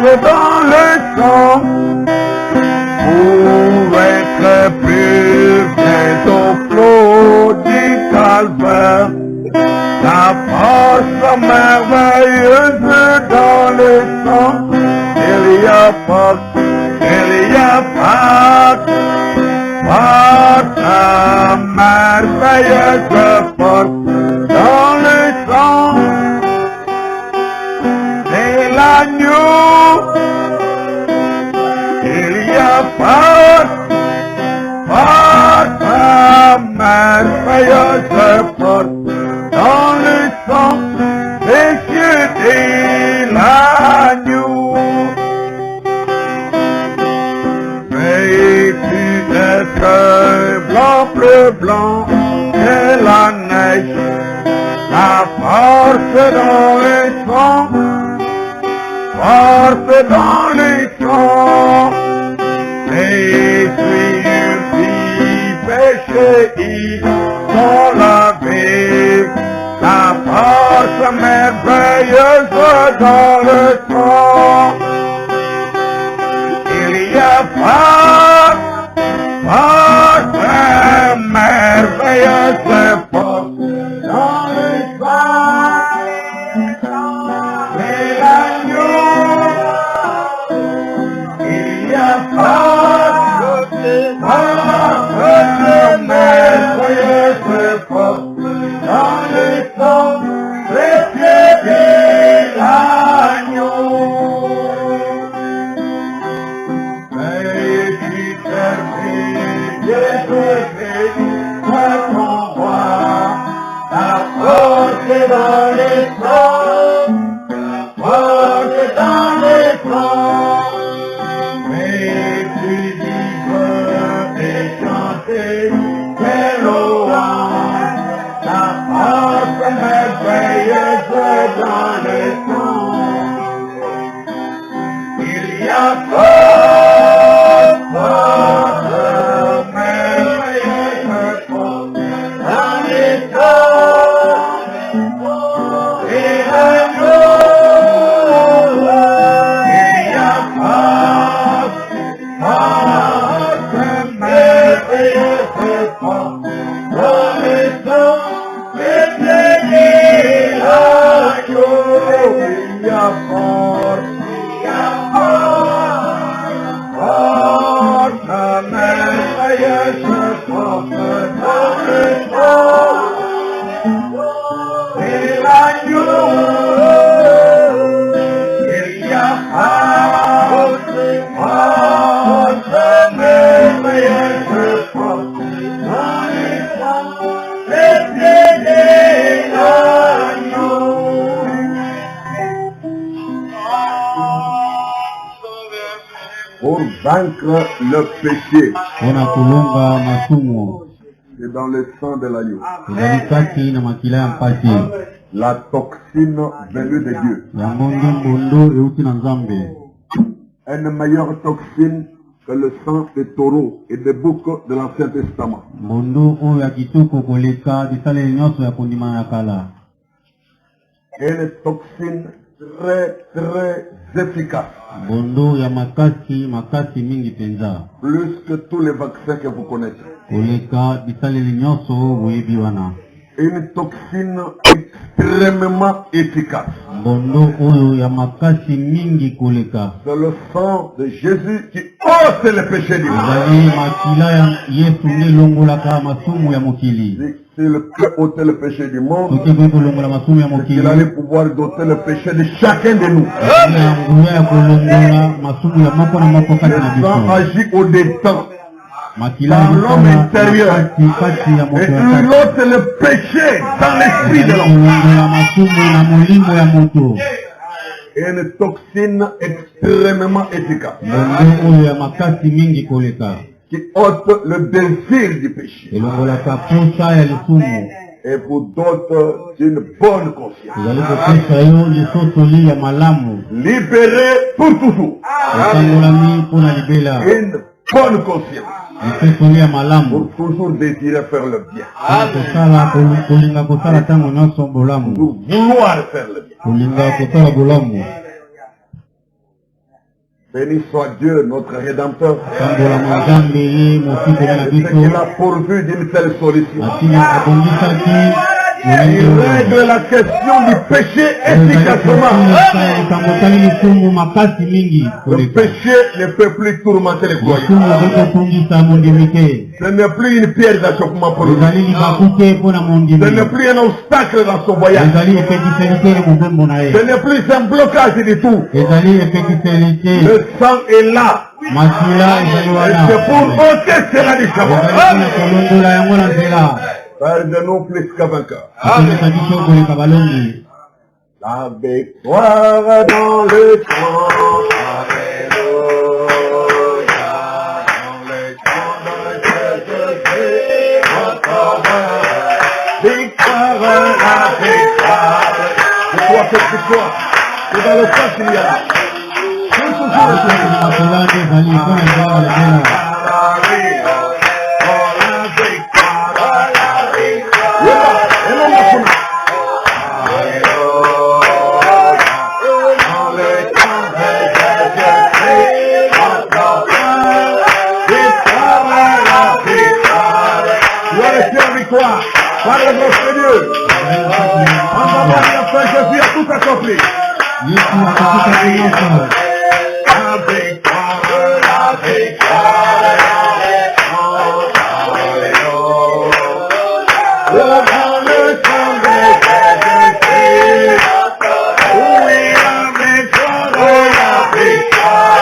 force dans le sang pour être plus bientôt flot du calvaire. La force merveilleuse dans le sang, il y a force, il y a force, force merveilleuse force dans le sang. C'est l'agneau, il y a force, force merveilleuse force dans le sang, précieux de l'agneau. Vêtu d'être blanc, bleu blanc, que la neige, la force dans le sang, force dans le sang. Les souillures péché, ils sont lavés. La force merveilleuse dans le sang. Il y a force, force merveilleuse force dans le sang. C'est l'agneau. Il y a force, force merveilleuse force dans le sang, précieux de l'agneau. Béni, Jésus, ton roi, la force dans les sangs, la force dans les sangs. Mais tu dis et chanter tes louanges, la force merveilleuse dans le sang. Il y a force, force merveilleuse force dans le sang. Et l'agneau, il y a force, force merveilleuse force dans le sang. Pour vaincre le péché, c'est dans le sang de l'agneau. La toxine venue de Dieu. Une meilleure toxine que le sang des taureaux et des boucs de l'Ancien Testament. Une toxine très efficace. Plus que tous les vaccins que vous connaissez. Une toxine extrêmement efficace. C'est le sang de Jésus qui ôte le péché du monde. S'il peut ôter le péché du monde, il allait pouvoir ôter le péché de chacun de nous. Le sang agit au-dedans, dans l'homme intérieur, et il ôte le péché dans l'esprit de l'homme. Une toxine extrêmement efficace qui ôte le désir du péché. Et pour d'autres, une bonne conscience. Libéré pour toujours. Une bonne conscience. Pour toujours désirer faire le bien. Pour vouloir faire le bien. Béni soit Dieu, notre Rédempteur. C'est qu'il a pourvu d'une telle solution. Il règle la question du péché efficacement. Le péché ne peut plus tourmenter les croyants. Ce n'est plus une pierre d'achoppement pour lui. Ce n'est plus un obstacle dans son voyage. Ce n'est plus un blocage du tout. Le sang est là. C'est pour ôter cela du chemin. Faire de nous plus qu'un vainqueur. La victoire dans le camp. Alléluia. Dans le camp de Jésus, notre victoire, la victoire. Je crois que cette victoire, c'est dans le sang qu'il y a. Par le notre Dieu, en moment de fin, Jésus a tout accompli. La victoire, la victoire, devant le camp de Jésus, oui, la victoire, la victoire,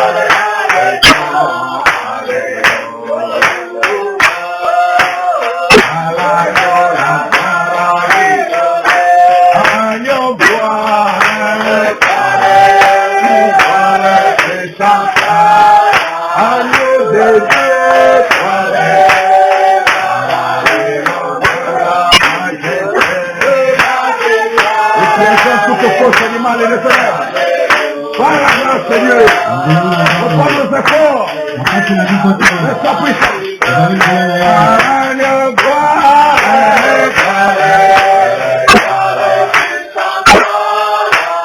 animal et le Seigneur. Par la grâce de Dieu, on prend nos efforts, mais sans puissance.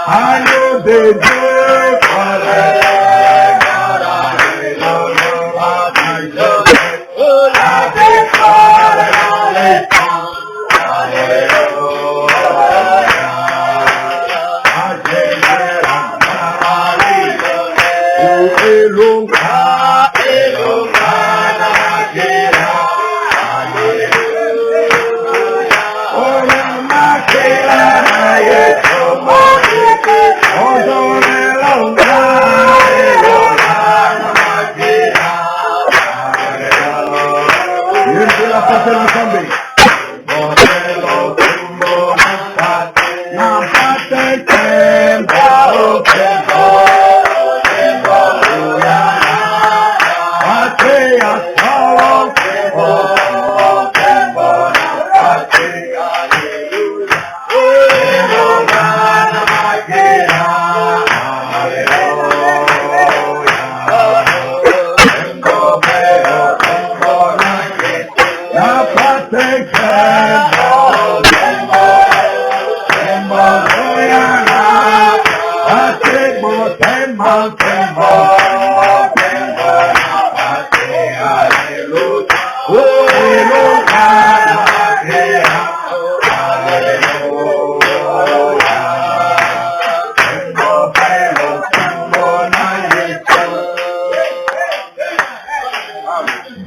Agneau de Dieu,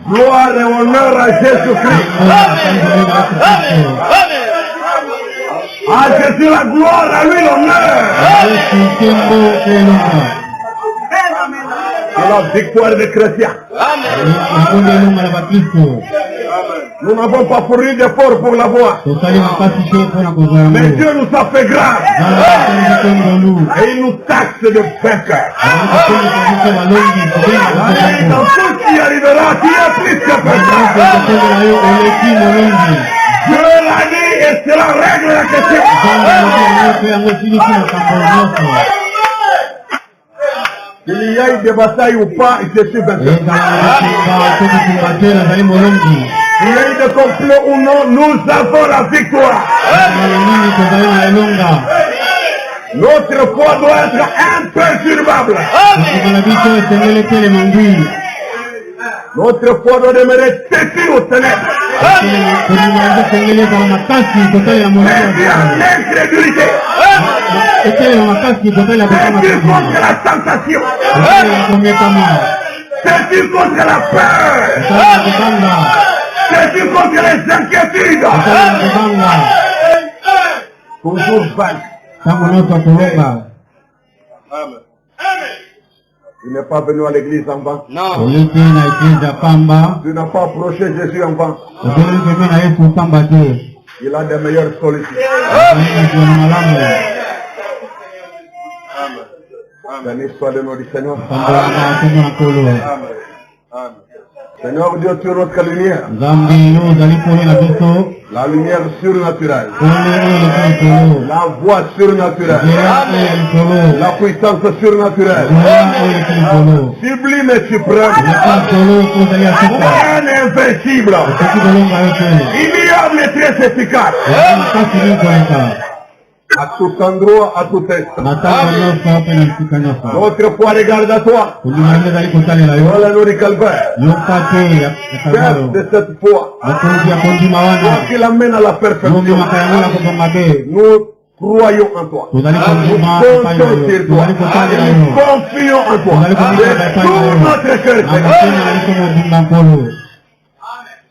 gloire et honneur à Jésus-Christ. À Jésus la gloire, à lui l'honneur. C'est la victoire des chrétiens. Nous n'avons pas fourni d'efforts pour l'avoir. Mais Dieu nous a fait grâce. Et il nous taxe de vainqueurs. Dans tout ce qui arrivera, qui est plus que vainqueur. Dieu l'a dit et cela règle la question. Qu'il y ait des batailles ou pas, je suis vainqueur. Qu'il y ait des complots ou non, nous avons la victoire. Notre foi doit être imperturbable. Notre foi doit demeurer têtue aux ténèbres. L'incrédulité. Têtue contre la tentation. Têtue contre la peur. Têtue contre les inquiétudes. Toujours vaincu. Tu n'es pas venu à l'église en vain. Non. Tu n'as pas approché Jésus en vain. Il a des meilleures solutions. Béni soit le nom du Seigneur. Seigneur Dieu, tu es notre lumière. La lumière surnaturelle. La voix surnaturelle. La puissance surnaturelle. Sublime et suprême. Invincible. Ignoble et très efficace. À tout endroit, à tout instant. Notre foi regarde à toi. Voilà le calvaire. Père de cette foi. Toi qui l'amène à la perfection. Nous croyons en toi. Nous comptons sur toi. Nous confions en toi. De tout notre cœur.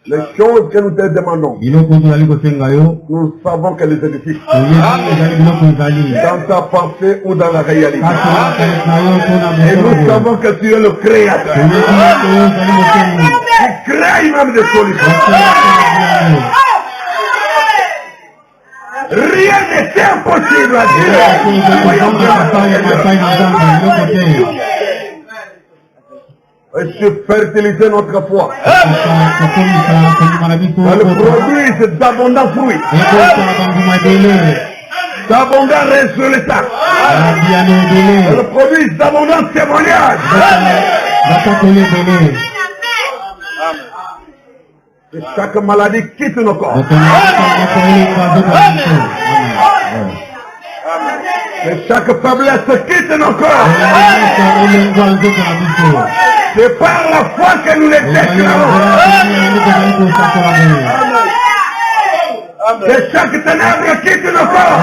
Les choses que nous te demandons, nous savons qu'elles existent. Dans ta pensée ou dans la réalité. Et nous savons que tu es le créateur. Tu crées même des solutions. Rien n'est impossible à Dieu. Et tu fertiliser notre foi. Elle produit d'abondants fruits. D'abondants résultats. Elle produit d'abondants témoignages. Et chaque maladie quitte nos corps. Et chaque faiblesse quitte nos corps. C'est par la foi que nous les déclarons. C'est chaque ténèbre quitte nos corps.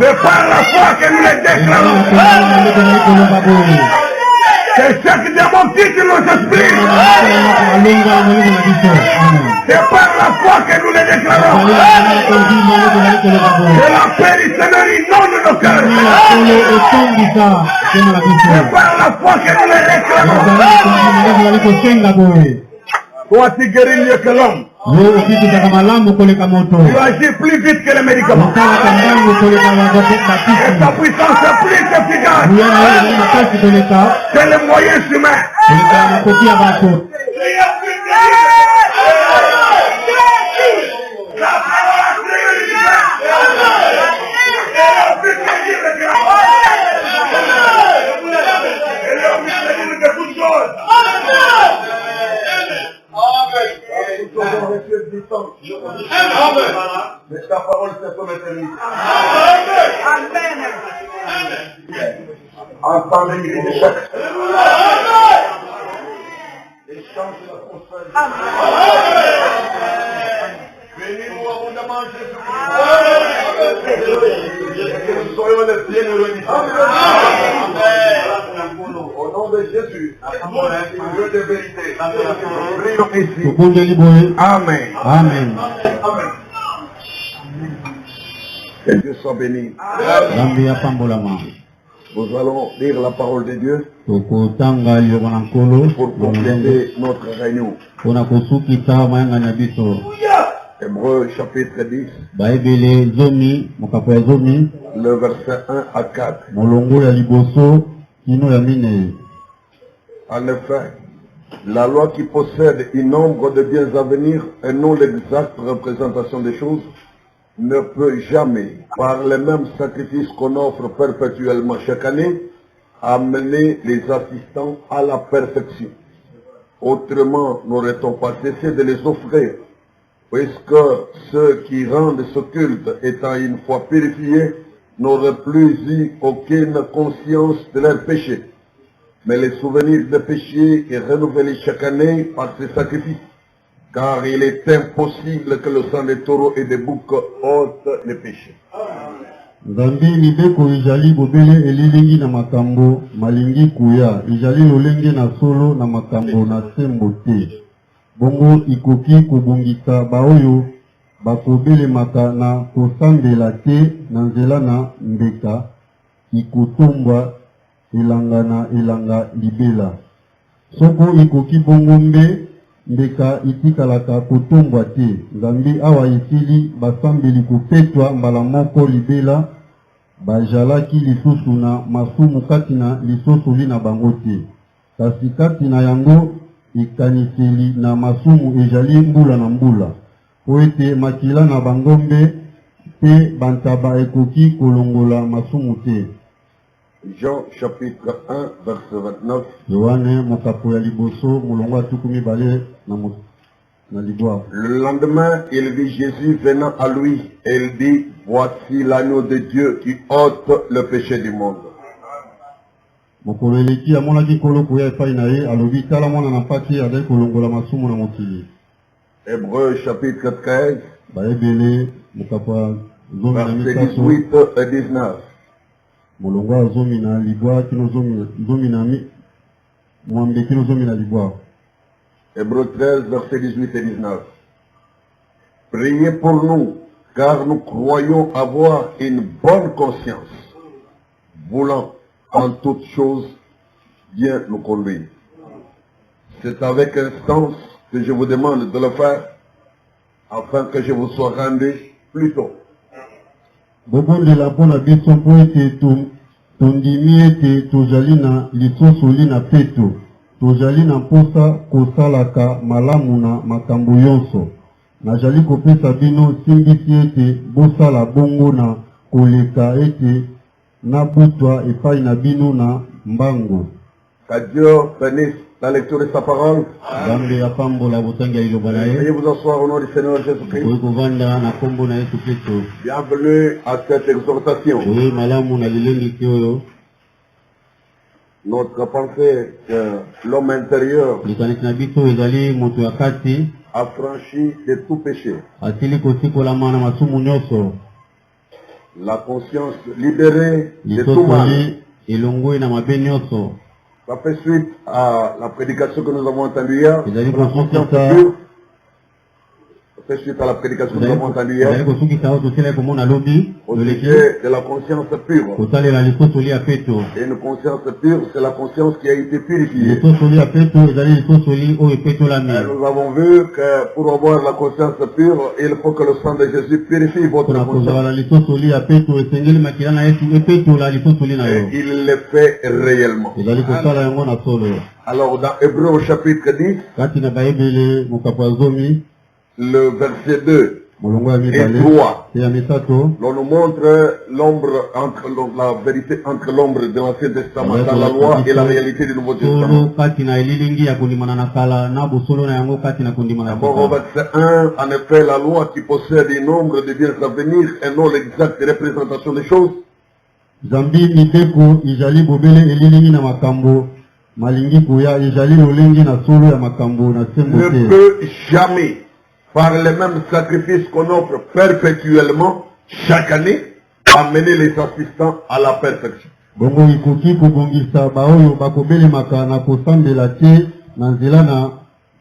C'est par la foi que nous les déclarons. C'est chaque démon quitte nos esprits. C'est par la foi que nous les déclarons. C'est la paix du Seigneur inonde nos cœurs. C'est par la foi que nous les déclarons. Toi, tu guéris mieux que l'homme. Tu agis plus vite que les médicaments. Et ta puissance est plus efficace que les moyens humains. Mais ta parole c'est ton éternité. Amen. Entendez les cris de chaque. Échange l'atmosphère. Bénis-nous abondamment Jésus-Christ. Que nous soyons les bienheureux du Seigneur. Au nom de Jésus, Dieu de vérité, prions ici. Amen. Amen. Amen. Que Dieu soit béni. Nous allons lire la parole de Dieu pour compléter notre réunion. Hébreux chapitre 10, le verset 1 à 4. En effet, la loi qui possède un nombre de biens à venir et non l'exacte représentation des choses ne peut jamais, par les mêmes sacrifices qu'on offre perpétuellement chaque année, amener les assistants à la perfection. Autrement, n'aurait-on pas cessé de les offrir? Puisque ceux qui rendent ce culte, étant une fois purifiés, n'auraient plus eu aucune conscience de leurs péchés. Mais les souvenirs des péchés est renouvelé chaque année par ces sacrifices. Car il est impossible que le sang des taureaux et des boucs ôte les péchés. Nzambi mibeko ijali bobele elilingi na makambo malingi kuya ijali lolenge na solo na makambo na sembo te bongo ikoki kobongisa baoyo bakobele maka na kosambela te na nzela na mbeka ikotombwa elanga na elanga libela soko ikoki bongo mbe mbeka itikalaka kotombwa te Nzambi awa isili basambeli kopetwa mbala moko libela bajalaki lisusu na masumu kati na lisosoli na bango te kasi kati na yango ikaniseli na masumu ejali mbula na mbula po ete makila na bangombe pe bantaba ekoki kolongola masumu te. Jean chapitre 1 verset 29. Yohane mokapo ya liboso mulongo atukumi bale na libwa. Le lendemain, il vit Jésus venant à lui et il dit, voici l'agneau de Dieu qui ôte le péché du monde. Mokolo eleki amonaki koloko ya epai na ye alobi tala mwana na mpaki azali kolongola masumu na mokili. Hébreux chapitre 13 bayebele mokapo ya zomi na verset misato 18 et 19. molongo ya zomi na libwa kino zomi na mwambe kino zomi na libwa. Hébreux 13 verset 18 et 19. Priez pour nous, car nous croyons avoir une bonne conscience, voulant en toutes choses bien nous conduire. C'est avec instance que je vous demande de le faire, afin que je vous sois rendu plus tôt. Bobondela mpona biso mpo ete tondimi ete tozali na lisosoli na peto tozali na mposa kosalaka malamu na makambo yonso nazali kopesa bino simbisi ete bosala bongo na koleka ete nabutwa epai na bino na mbango. Que Dieu bénisse la lecture de sa parole. Veuillez vous asseoir au nom du Seigneur Jésus-Christ. Bienvenue à cette exhortation. Notre pensée que l'homme intérieur a franchi de tout péché. La conscience libérée de tout mal. Ça fait suite à la prédication que nous avons entendue hier. La conscience pure. Ça fait suite à la prédication que nous avons entendue hier. Au sujet de la conscience pure. Et une conscience pure, c'est la conscience qui a été purifiée. Et nous avons vu que pour avoir la conscience pure, il faut que le sang de Jésus purifie votre conscience. Et il le fait réellement. Alors dans Hébreux au chapitre 10, le verset 2 et 3, l'on nous montre l'ombre entre la vérité entre l'ombre de l'Ancien Testament dans la loi et la réalité du Nouveau Testament. D'abord au verset 1, en effet la loi qui possède un nombre de biens à venir et non l'exacte représentation des choses. Ne peut jamais, par les mêmes sacrifices qu'on offre perpétuellement, chaque année, amener les assistants à la perfection.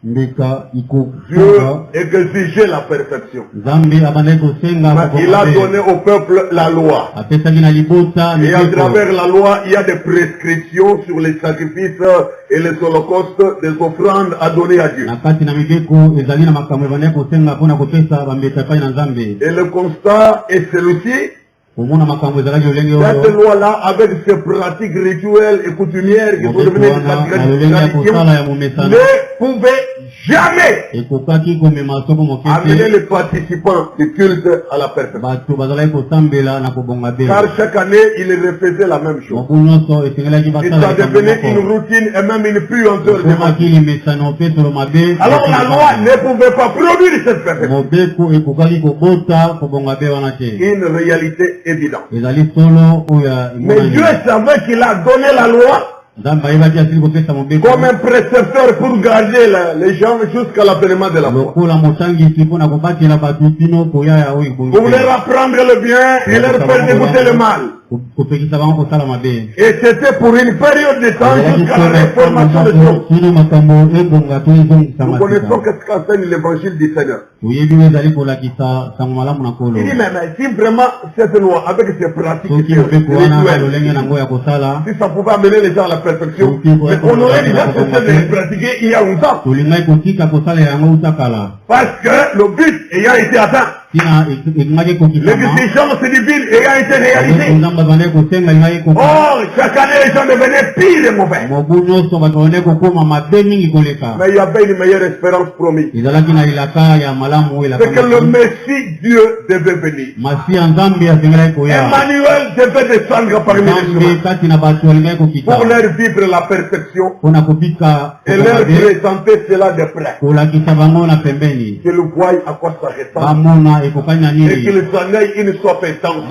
Dieu exigeait la perfection. Il a donné au peuple la loi. Et à travers la loi, il y a des prescriptions sur les sacrifices et les holocaustes, des offrandes à donner à Dieu. Et le constat est celui-ci. Cette loi-là, avec ses pratiques rituelles et coutumières qui sont devenues des traditions, ne pouvait jamais amener les participants du culte à la perfection. Car chaque année, il refaisaient la même chose. Et ça devenait une routine et même une puanteur de vie. Alors la loi ne pouvait pas produire cette perfection. Une réalité évidente. Mais Dieu savait qu'il a donné la loi comme un précepteur pour garder les gens jusqu'à l'avènement de la foi. Pour leur apprendre le bien et leur faire dégoûter le mal. Et c'était pour une période de temps jusqu'à la réformation de Dieu. Nous connaissons qu'est-ce qu'enseigne l'évangile du Seigneur. Il dit, mais si vraiment cette loi, avec ses pratiques spirituelles, si ça pouvait amener les gens à la perfection, mais on aurait déjà cessé de les pratiquer il y a longtemps. Parce que le but ayant été atteint, l'exigence divine ayant été réalisée. Oh, chaque année les gens devenaient pires et mauvais. Mais il y avait une meilleure espérance promise. C'est que le Messie Dieu devait venir. Emmanuel devait descendre parmi les humains pour leur vivre la perfection et leur présenter cela de près. Qu'ils voient à quoi ça ressemble. Et qu'il s'en aille une soif intense.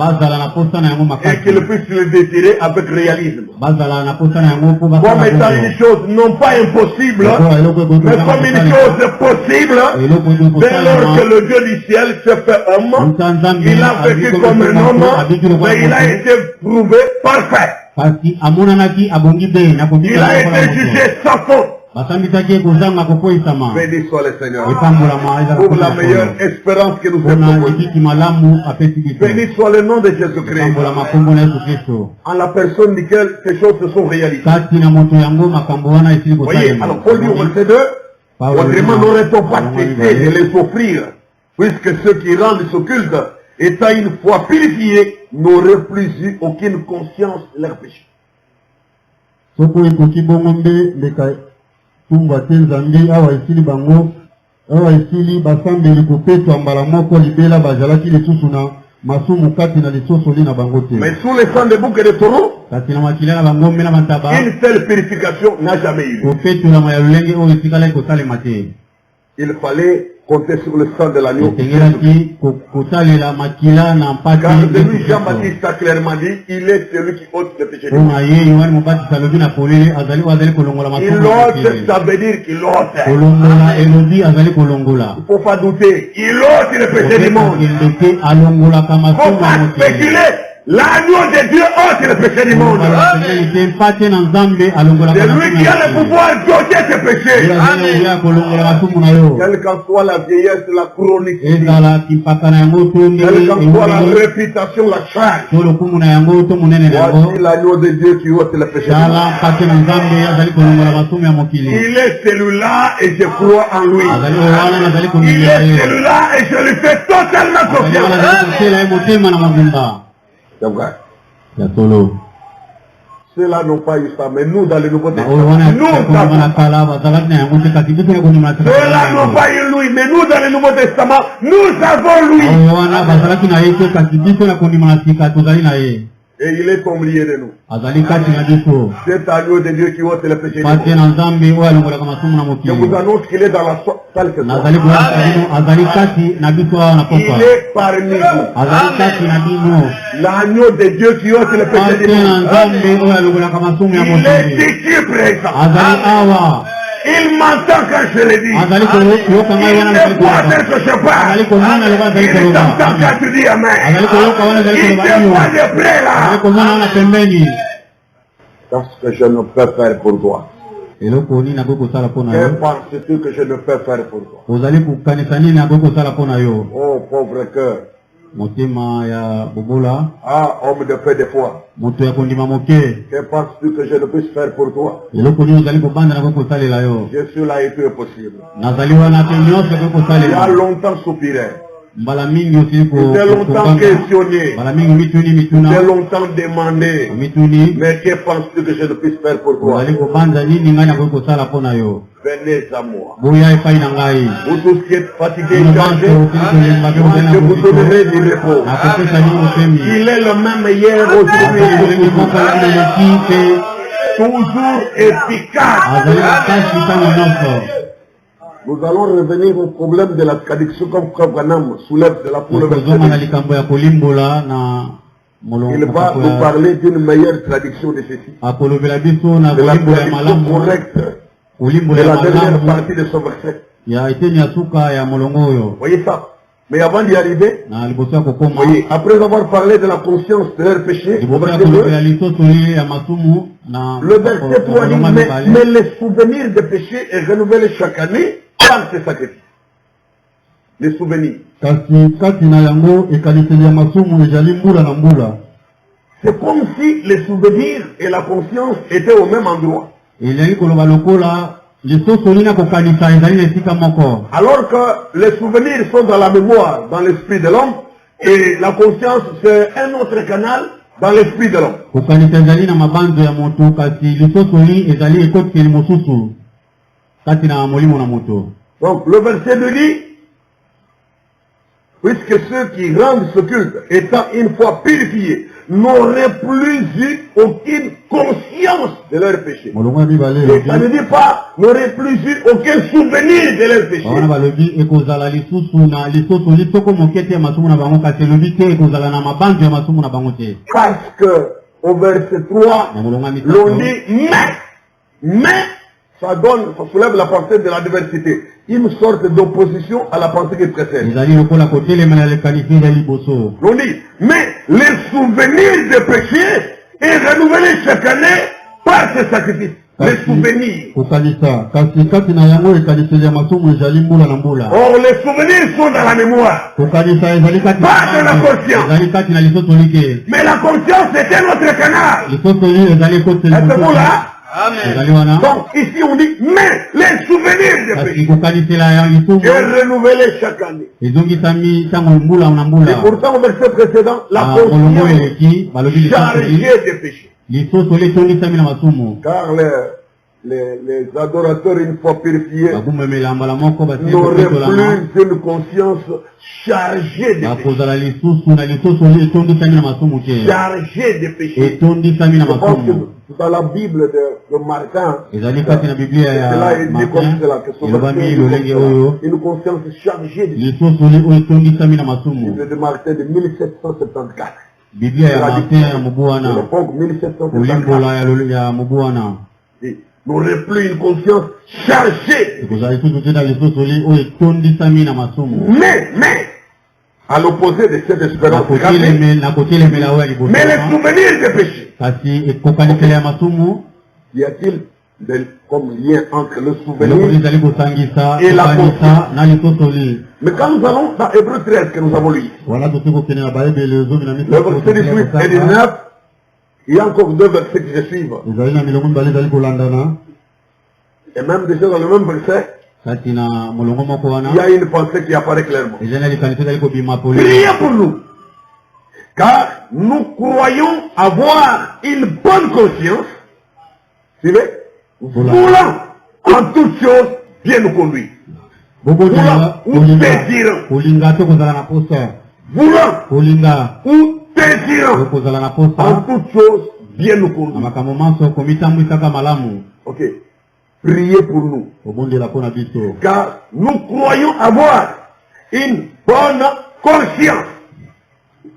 Et qu'il puisse le désirer avec réalisme. Comme étant une chose non pas impossible, mais comme une chose possible. Dès lors que le Dieu du ciel se fait homme, il a vécu comme un homme, mais il a été prouvé parfait. Il a été jugé sans faute. Béni soit le Seigneur pour la meilleure espérance que nous avons. Béni soit le nom de Jésus-Christ, en la personne duquel ces choses se sont réalisées. Voyez, alors Paul dit au verset 2, autrement n'aurait-on pas cessé de les offrir, puisque ceux qui rendent ce culte, étant une fois purifiés, n'auraient plus eu aucune conscience de leur péché. Mais sous le sang de bouc et de taureau, une telle purification n'a jamais eu. Il fallait compter sur le sang de l'agneau. Car de lui, Jean-Baptiste a clairement dit, il est celui qui ôte le péché du monde. Il ôte, ça veut dire qu'il ôte. Il ne faut pas douter. Il ôte le péché du monde. Il ne faut pas spéculer. L'agneau de Dieu ôte le péché du monde. C'est lui qui a le pouvoir d'ôter ses péchés. Quelle qu'en soit la vieillesse, la chronique, quelle qu'en soit la réputation, la charge. Voici l'agneau de Dieu qui ôte le péché du monde. Il est celui-là et je crois en lui. Il est celui-là et je lui fais totalement confiance. C'est vrai. Ceux-là n'ont pas eu ça, mais nous dans le Nouveau Testament, ceux-là n'ont pas eu lui, mais nous dans le Nouveau Testament, nous avons lui. Et il est au milieu de nous. Cet agneau de Dieu qui ôte le péché du monde. Je vous annonce qu'il est dans la salle que toi. Il est parmi nous. L'agneau de Dieu qui ôte le péché du monde. Il est ici présent. Il m'entend quand je le dis. Il ne voit ce que je parle. Il t'entend quand tu dis Amen. Il te voit de près là. Parce que je ne peux faire pour toi. Que penses-tu que je ne peux faire pour toi? Oh pauvre cœur. Ah, homme de peu de foi. Que penses-tu que je ne puisse faire pour toi? Je suis là et tout est possible. Il y a longtemps soupiré. J'étais longtemps questionné. J'étais longtemps demandé. Mais que penses-tu que je ne puisse faire pour toi? Venez à moi. Vous tous qui êtes fatigués et chargés, je vous donnerai du repos. Il est le même hier, aujourd'hui, toujours efficace. Nous allons revenir au problème de la traduction comme Frère Branham soulève de la poule. Il va nous parler d'une meilleure traduction de ceci. De la traduction correcte de la dernière partie de ce verset. Voyez ça? Mais avant d'y arriver, voyez, après avoir parlé de la conscience de leur péché, le verset 3 dit, mais les souvenirs de péché est renouvelé chaque année par ces sacrifices. Les souvenirs. C'est comme si les souvenirs et la conscience étaient au même endroit. Alors que les souvenirs sont dans la mémoire, dans l'esprit de l'homme, et la conscience c'est un autre canal dans l'esprit de l'homme. Donc le verset 2 dit, puisque ceux qui rendent ce culte, étant une fois purifiés, n'auraient plus eu aucune conscience de leur péché. Et ça ne dit pas n'auraient plus eu aucun souvenir de leur péché. Parce que au verset 3, l'on dit mais ça soulève la pensée de la diversité. Une sorte d'opposition à la pensée qui précède. On dit, mais les souvenirs des péchés est renouvelé chaque année par ces sacrifices. Les souvenirs. Or, les souvenirs sont dans la mémoire. Pas dans la conscience. Mais la conscience est un autre canal. Êtes-vous là? Amen. Donc ici on dit, mais les souvenirs de péché est renouvelé chaque année. Et pourtant au verset précédent, la conscience chargée de péché. Car les adorateurs une fois purifiés n'auraient plus une conscience chargée de péché. Chargée de péché. Je pense que dans la Bible de Martin, cela est dit comme cela, que son verset, une conscience chargée de péché. Bible de Martin de 1774. L'époque 1774. N'aurait plus une conscience chargée. Mais, à l'opposé de cette espérance, mais les souvenirs des péchés. Y a-t-il comme lien entre le souvenir et la conscience? Mais quand nous allons dans Hébreu 13 que nous avons lu, le verset 18 et 19, il y a encore deux versets qui se suivent. Et même déjà dans le même verset, il y a une pensée qui apparaît clairement. Priez pour nous. Car nous croyons avoir une bonne conscience. Suivez? Voulant en toutes choses bien nous conduire. Voulant ou désirant. Voulant ou désirant en toutes choses bien nous conduire. Ok. Priez pour nous. Car nous croyons avoir une bonne conscience.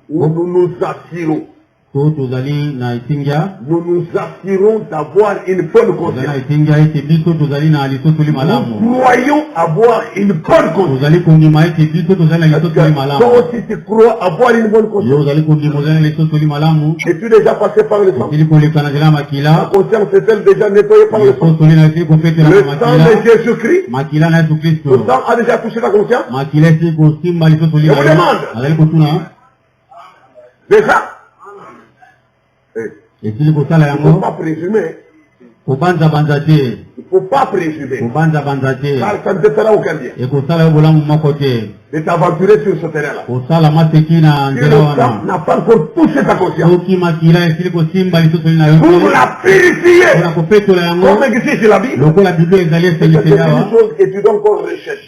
Où nous nous assurons. Nous nous assurons d'avoir une bonne conscience. Nous croyons avoir une bonne conscience. Toi aussi tu crois avoir une bonne conscience. Es-tu déjà passé par le sang? La conscience est-elle déjà nettoyée par le sang? Le sang de Jésus-Christ, le sang a déjà touché ta conscience? Je vous demande. Déjà? Il ne faut pas présumer. Il faut faut pas présumer. Car ça ne te fera aucun bien. De t'aventurer sur ce terrain-là. Tu n'a pas encore touché ta conscience. Pour la purifier. Comme ici c'est la Bible. C'est une chose que tu dois encore rechercher.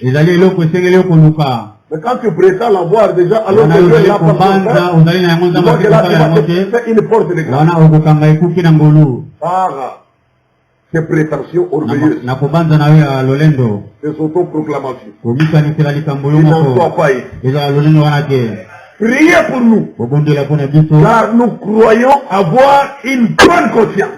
Mais quand tu prétends l'avoir déjà, alors que Dieu l'a pas fait une porte de grâce. Par ces prétentions orgueilleuses. Ces autoproclamations. Il n'en soit pas ici. Priez pour nous. Car nous croyons avoir une bonne conscience.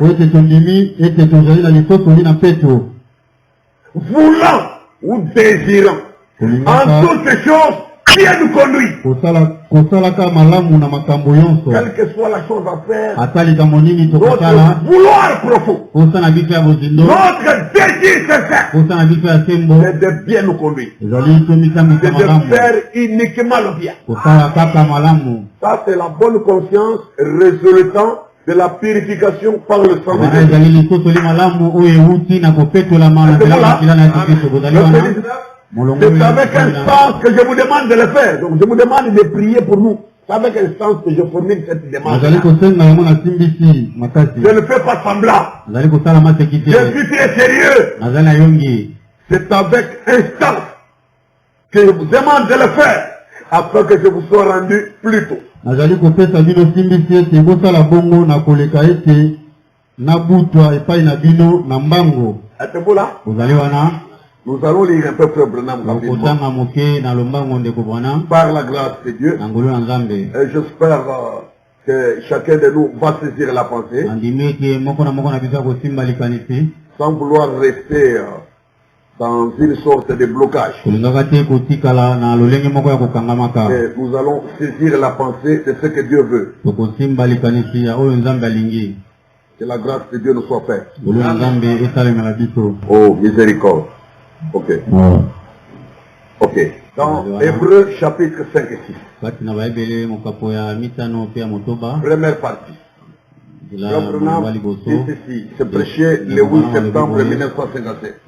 Voulant ou désirant en toutes ces choses, Dieu nous conduit. Quelle que soit la chose à faire, notre vouloir profond, notre désir sincère, c'est de bien nous conduire. C'est de faire uniquement le bien. Ça, c'est la bonne conscience résultant de la purification par le sang de Jésus. C'est avec un sens que je vous demande de le faire. Donc je vous demande de prier pour nous. C'est avec un sens que je formule cette demande. Je ne fais pas semblant. Je suis très sérieux. C'est avec un sens que je vous demande de le faire afin que je vous sois rendu plus tôt. Êtes-vous là? Nous allons lire un peu Frère Branham par la grâce de Dieu. Et j'espère que chacun de nous va saisir la pensée sans vouloir rester dans une sorte de blocage. Et nous allons saisir la pensée de ce que Dieu veut. Que la grâce de Dieu nous soit faite. Oh, miséricorde. Ok. Ok. Dans Hébreux chapitre 5 et 6. Première partie. C'est prêché le 8 septembre 1957.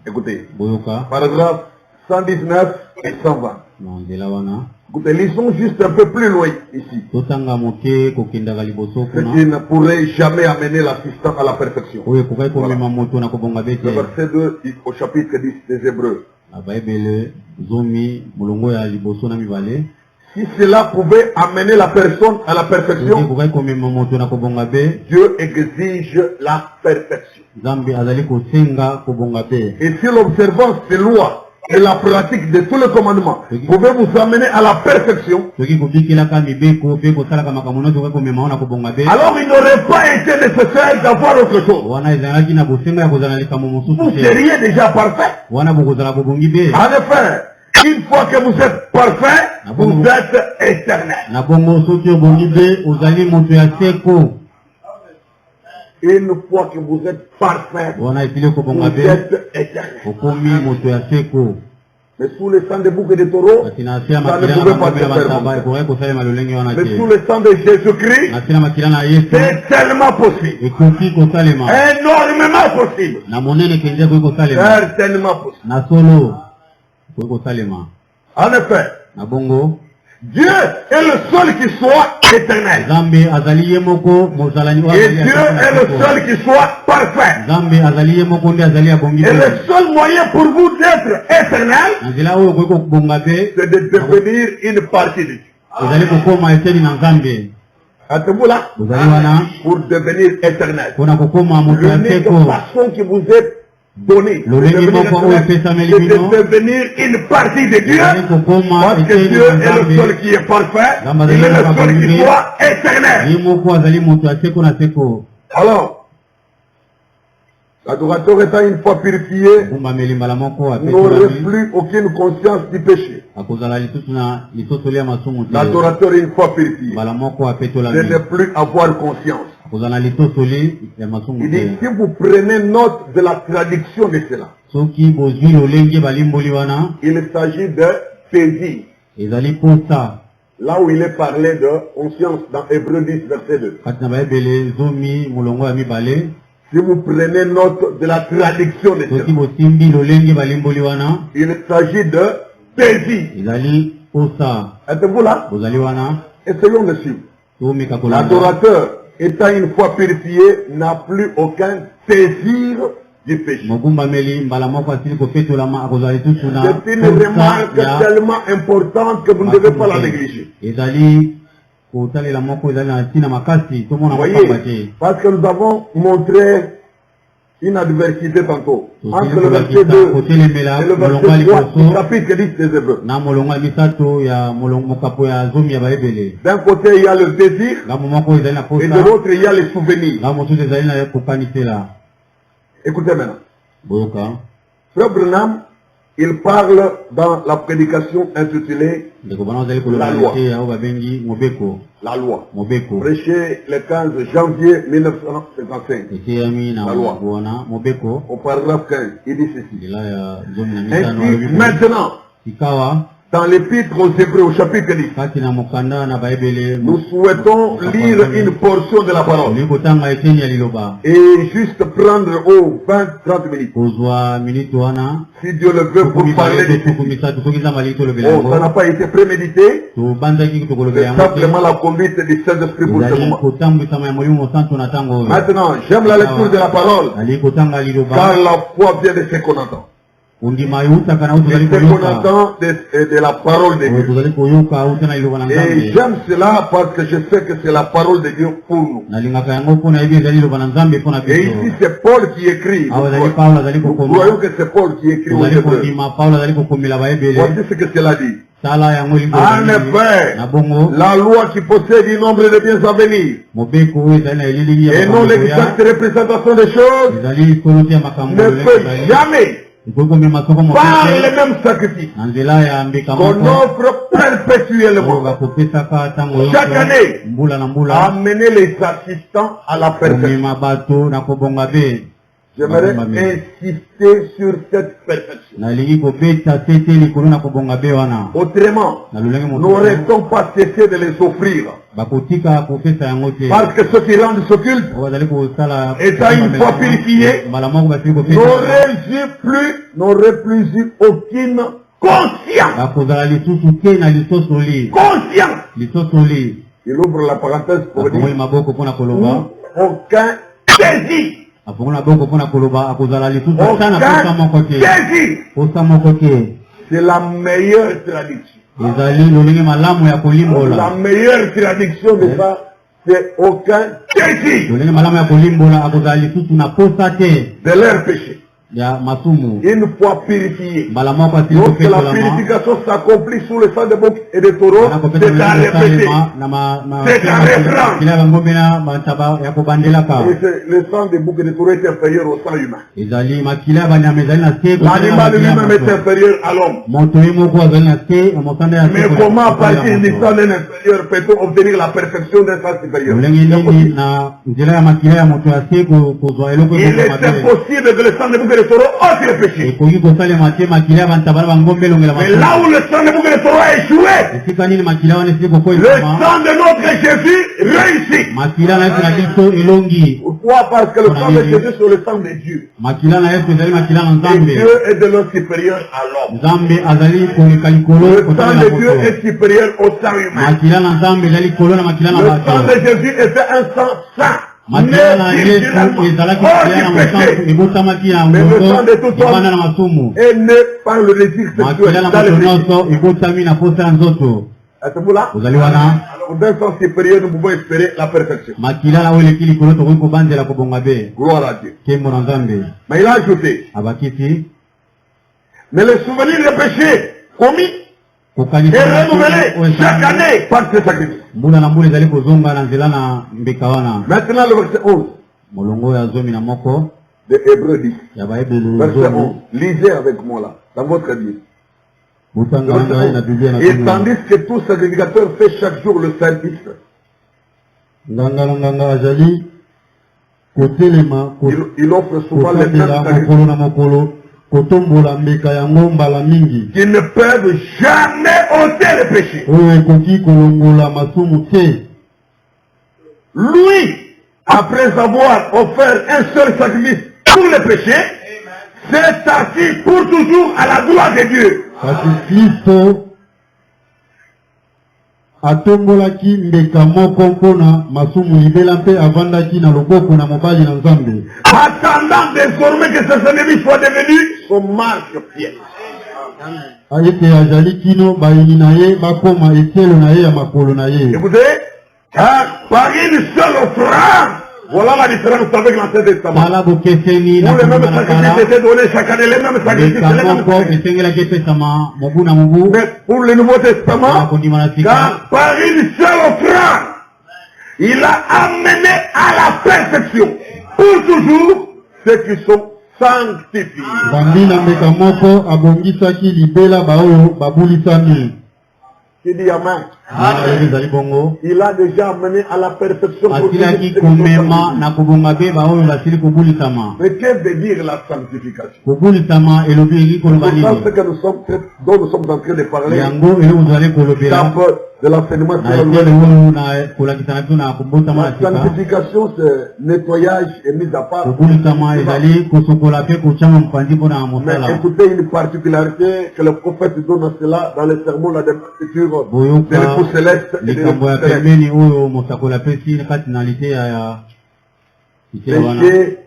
Écoutez. Paragraphe 119 et 120. Écoutez, lisons juste un peu plus loin ici. Ce qui ne pourrait jamais amener l'assistant à la perfection. Voilà. Le verset 2 au chapitre 10 des Hébreux. Si cela pouvait amener la personne à la perfection, Dieu exige la perfection. Et si l'observance des lois et la pratique de tous les commandements pouvait vous amener à la perfection, alors il n'aurait pas été nécessaire d'avoir autre chose. Vous seriez déjà parfait. En effet, une fois que vous êtes parfait, vous êtes éternel. Une fois que vous êtes parfait, vous êtes éternel. Mais sous le sang de bouc et de taureau, ça ne pouvait pas se faire. Mais sous le sang de Jésus-Christ, c'est tellement possible. Énormément possible. Certainement possible. En effet, Dieu est le seul qui soit éternel. Et Dieu est le seul qui soit parfait. Et le seul moyen pour vous d'être éternel, c'est de devenir une partie de Dieu. Êtes-vous là? Pour devenir éternel. L'unique façon que vous êtes donné de devenir une partie de Dieu, parce que Dieu est le seul qui est parfait, il est le seul qui soit éternel. Alors, l'adorateur étant une fois purifié, n'aurait plus aucune conscience du péché. L'adorateur une fois purifié, de ne plus avoir conscience. Il dit, si vous prenez note de la traduction de cela, il s'agit de saisir. Là où il est parlé de conscience dans Hébreux 10, verset 2. Si vous prenez note de la traduction de Dieu, il s'agit de désir. Êtes-vous là? Essayons de suivre. L'adorateur, étant une fois purifié, n'a plus aucun désir du péché. C'est une remarque tellement importante que vous ne devez pas la négliger. Vous voyez, parce que nous avons montré une adversité tantôt entre le verset 2 et le verset 3 du chapitre 10 des Hébreux. D'un côté il y a le désir et de l'autre il y a les souvenirs. Écoutez maintenant. Frère Branham, il parle dans la prédication intitulée La loi. La loi. Prêché le 15 janvier 1955. La loi. Au paragraphe 15, il dit ceci. Ainsi, maintenant, dans l'épître aux Hébreux au chapitre 10, nous souhaitons lire une portion de la parole et juste prendre au 20-30 minutes. Si Dieu le veut, pour parler de ceci. Oh, ça n'a pas été prémédité. C'est simplement la conduite du Saint-Esprit pour ce moment. Maintenant, j'aime la lecture de la parole, car la foi vient de ce qu'on entend. C'est ce qu'on entend de la parole de Dieu. Et j'aime cela parce que je sais que c'est la parole de Dieu pour nous. Et ici c'est Paul qui écrit. Nous croyons que c'est Paul qui écrit aux Hébreux. Voici ce que cela dit. En effet, la loi qui possède un nombre de biens à venir et non l'exacte représentation des choses ne peut jamais par les mêmes sacrifices qu'on offre perpétuellement chaque année, amener les assistants à la perfection. J'aimerais insister sur cette perfection. Autrement, nous n'aurons pas cessé de les offrir. Parce que ceux qui rendent ce culte, étant une fois purifiés, n'auraient plus eu aucune conscience. Conscience. Il ouvre la parenthèse pour dire aucun désir. C'est la meilleure traduction. La meilleure traduction de ça, c'est aucun désir de leur péché. Une fois purifié, lorsque la purification s'accomplit sous le sang de bouc et de taureau, c'est à répéter, c'est à reprendre. Le sang de bouc et de taureau est inférieur au sang humain. L'animal lui-même est inférieur à l'homme. Mais comment à partir du sang d'un inférieur peut-on obtenir la perfection d'un sang supérieur? Il est impossible que le sang de bouc et de taureau ôte le péché. Mais là où le sang de bouc et de taureau a échoué, le sang de notre Jésus réussit. Pourquoi? Parce que le sang de Jésus c'est le sang de Dieu. Et Dieu est de l'autre supérieur à l'homme. Le sang de Dieu est supérieur au sang humain. Le sang de Jésus est un sang saint. Mais le sang de tout homme est né par le désir sexuel dans le. Êtes-vous là? Alors d'un sens supérieur, nous pouvons espérer la perfection. Gloire à Dieu. Mais il a ajouté, mais le souvenir des péchés commis est renouvelé chaque année par ce sacrifice. Maintenant le verset 11 de Hébreux 10. Verset 11. Lisez avec moi là, dans votre Bible. Et tandis que tout sacrificateur fait chaque jour le service, il offre souvent les mêmes sacrifices qui ne peuvent jamais ôter le péché. Lui, après avoir offert un seul sacrifice pour les péchés, s'est assis pour toujours à la gloire de Dieu. atombolaki mbeka moko mpona masumu libela mpe avandaki na loboko na mobali na Nzambe. Attendant désormais que ses ennemis soient devenus son marche-pied. Ayete azali kino bayini na ye bakoma etelo na ye ya makolo na ye. Écoutez, par une seule offrande, voilà la différence avec l'Ancien Testament. Où les mêmes sacrifices étaient donnés chaque année, les mêmes sacrifices, les mêmes sacrifices. Mais pour le Nouveau Testament, car par une seule offrande, il a amené à la perfection, pour toujours, ceux qui sont sanctifiés. Qui dit Amen? Il a déjà amené à la perfection. Mais que veut dire la sanctification? C'est ce que dont nous sommes en train de parler. De l'enseignement sur la sanctification, c'est nettoyage et mise à part. Mais écoutez une particularité que le prophète donne à cela dans les sermons de l'écriture de l'époux céleste et de l'époux céleste.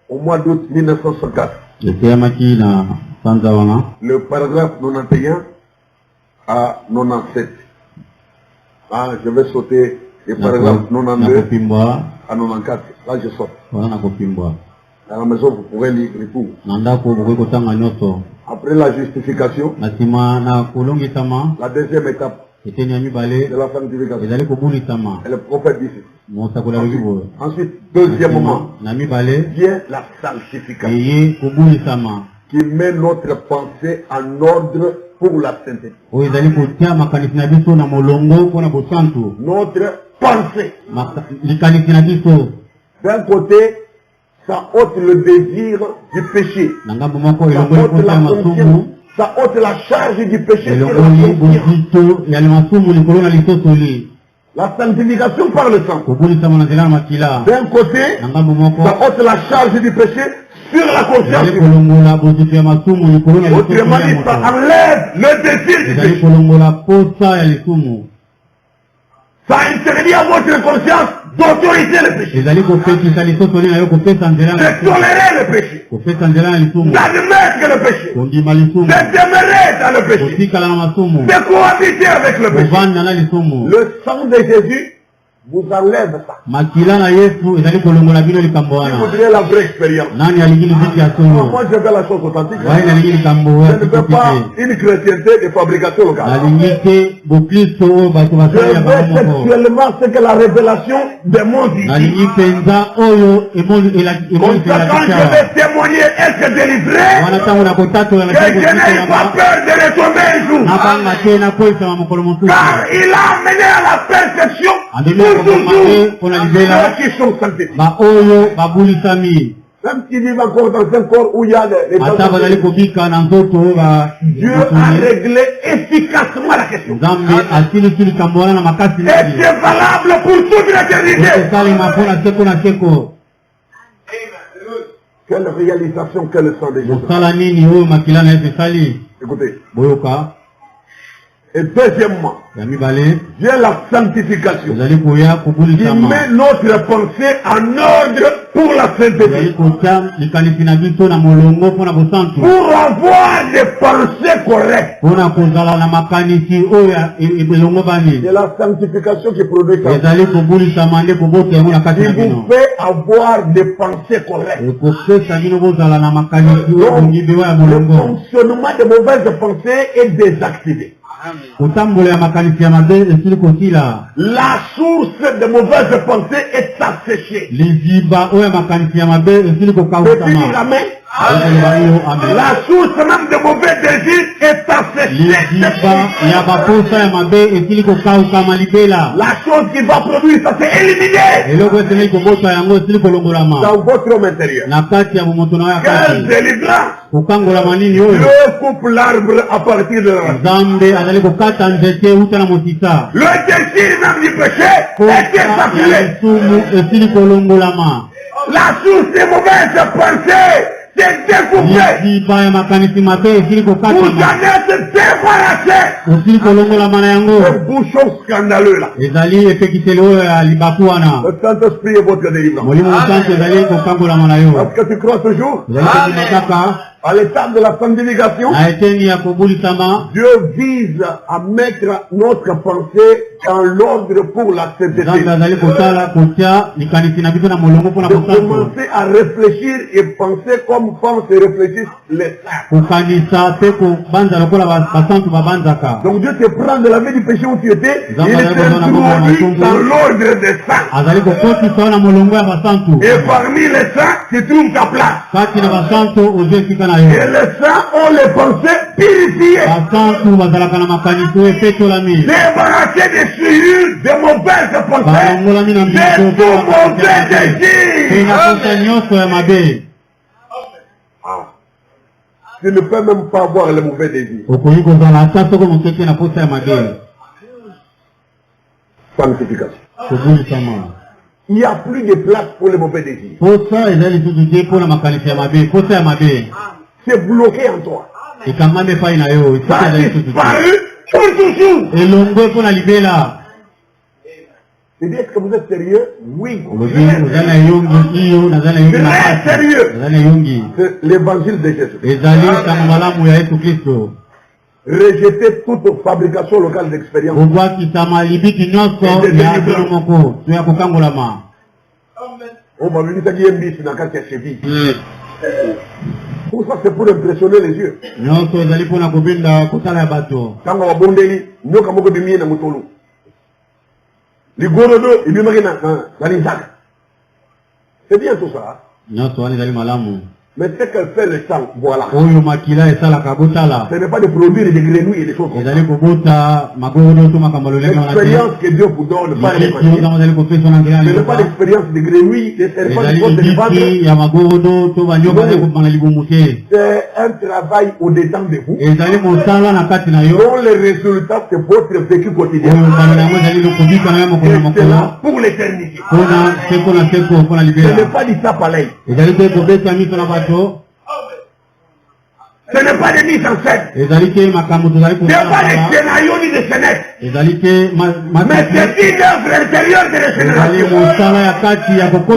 Au mois d'août 1964. Le paragraphe 91 à 97. Ah, je vais sauter les paragraphes 92 à 94. Là, je saute. À la maison, vous pourrez lire les tout. Après la justification, la deuxième étape de la sanctification. Et le prophète dit ceci. Ensuite, deuxièmement, vient la sanctification qui met notre pensée en ordre pour la sainteté. Notre pensée. D'un côté, ça ôte le désir du péché. Ça ôte la conscience. Ça ôte la charge du péché sur la conscience. La sanctification par le sang. D'un côté, ça ôte la charge du péché sur la conscience. Autrement dit, ça enlève le désir du péché. Ça interdit à votre conscience d'autoriser le péché. De tolérer le péché. D'admettre le péché. De demeurer dans le péché. De cohabiter avec le péché. Le sang de Jésus vous enlève ça. Vous voudriez la vraie expérience. Moi, je veux la chose authentique. Je ne veux pas une chrétienté de fabrication locale. Je veux sexuellement ce que la révélation des mondes dit. Comme ça, quand je vais témoigner et se délivrer, que je n'ai pas peur de retomber un jour. Car il a amené à la perfection pour ceux qui sont sanctifiés. Même s'il vit encore dans un corps où il y a les Dieu a réglé efficacement la question. Et c'est valable pour toute l'éternité. Quelle réalisation, quel sang de Jésus. Écoutez. Et deuxièmement, vient la sanctification qui met notre pensée en ordre pour la sainteté. Pour avoir des pensées correctes. C'est la sanctification qui produit ça. Qui vous fait avoir des pensées correctes. Donc, le fonctionnement des mauvaises pensées est désactivé. La source de mauvaises pensées est asséchée. La source même de mauvais désir est asséchée. La chose qui va produire, ça c'est éliminé dans votre homme intérieur. Quelle délivrance! Dieu coupe l'arbre à partir de la racine. Le désir même du péché est évacué. La source des mauvaises pensées c'est découpé. Vous en êtes débarrassé. Ce bouchon scandaleux là. Le Saint-Esprit est votre délivrance. Est-ce que tu crois toujours? À l'état de la sanctification, Dieu vise à mettre notre pensée dans l'ordre pour la sainteté. De commencer à réfléchir et penser comme pensent et réfléchissent les saints. Donc Dieu te prend de la vie du péché où tu étais, il t'introduit dans l'ordre des saints. Et parmi les saints, tu trouves ta place. Et les saints ont les pensées purifiées. Débarrassés des souillures, des mauvaises pensées, de tout mauvais désir. Tu ne peux même pas avoir les mauvais désirs. Sanctification. Il n'y a plus de place pour les mauvais désirs. C'est bloqué en toi. Ça a disparu pour toujours. Est-ce que vous êtes sérieux? Oui. Très sérieux. C'est l'évangile de Jésus. Rejeter toute fabrication locale d'expérience. Tout ça c'est pour impressionner les yeux. C'est bien tout ça. Mais ce qu'elle fait le sang, voilà. Ce n'est pas de produire des grenouilles et des choses comme ça. L'expérience que Dieu vous donne, pas les ce n'est pas l'expérience des grenouilles, des serpents, c'est un travail au-dedans de vous, dont le résultat c'est votre vécu quotidien. C'est là pour l'éternité. Ce n'est pas du ça pareil. Ce n'est pas des mises en scène. Ce n'est pas des scénarios ni des scénettes. Mais c'est une œuvre intérieure de la génération.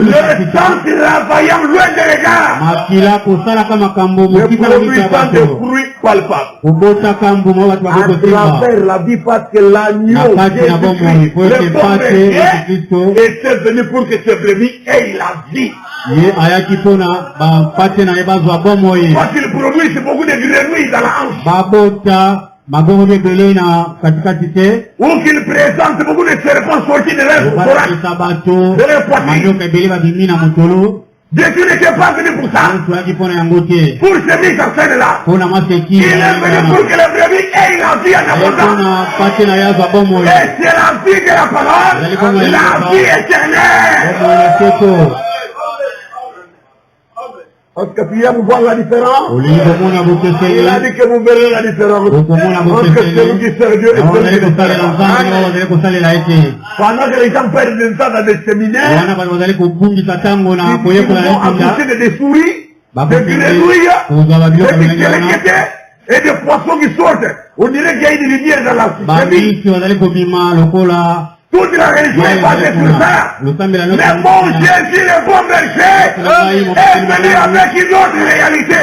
Le sang travaillant loin de l'égard. Ne produit pas de fruits palpables. À travers la vie, parce que l'agneau Jésus-Christ, le bon berger, était venu pour que ses brebis aient la vie. Parce qu'il produit beaucoup de grenouilles dans la hanche. Ou qu'il présente beaucoup de serpents sortis de leur thorax, de leur poitrine. Jésus n'était pas venu pour ça. Pour ces mises en scène là. Il est venu pour que les brebis aient la vie en abondance. Et c'est la vie de la parole, la vie éternelle. Parce que tu aimes voir la différence. Il a dit que vous verrez la différence. Parce que celui qui sert Dieu est celui qui sert pendant que les gens perdent du temps dans des séminaires, ils vont accoucher de des souris, des grenouilles, des petits et des poissons qui sortent. On dirait qu'il y a une lumière dans la séminaire. Toute la religion est basée sur ça. Mais mon Jésus, le bon berger, est venu avec une autre réalité.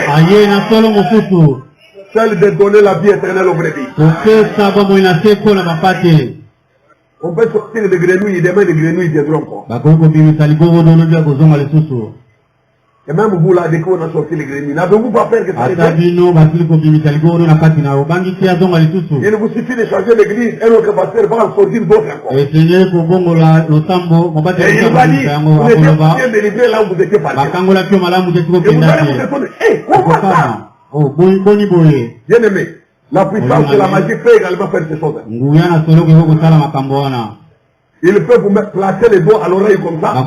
Celle de donner la vie éternelle aux brebis. On peut sortir des grenouilles et demain des grenouilles viendront quoi. Et même vous là, dès qu'on a sorti les grémies, n'avez-vous pas peur que ça arrive? Il ne vous suffit de changer l'église, un autre pasteur va en sortir d'autres encore. Et il va dire, vous étiez bien délivré là où vous étiez parti. Et vous allez vous étonner, hé, pourquoi ça? Bien aimé, la puissance de la magie peut également faire ces choses. Il peut vous placer les doigts à l'oreille comme ça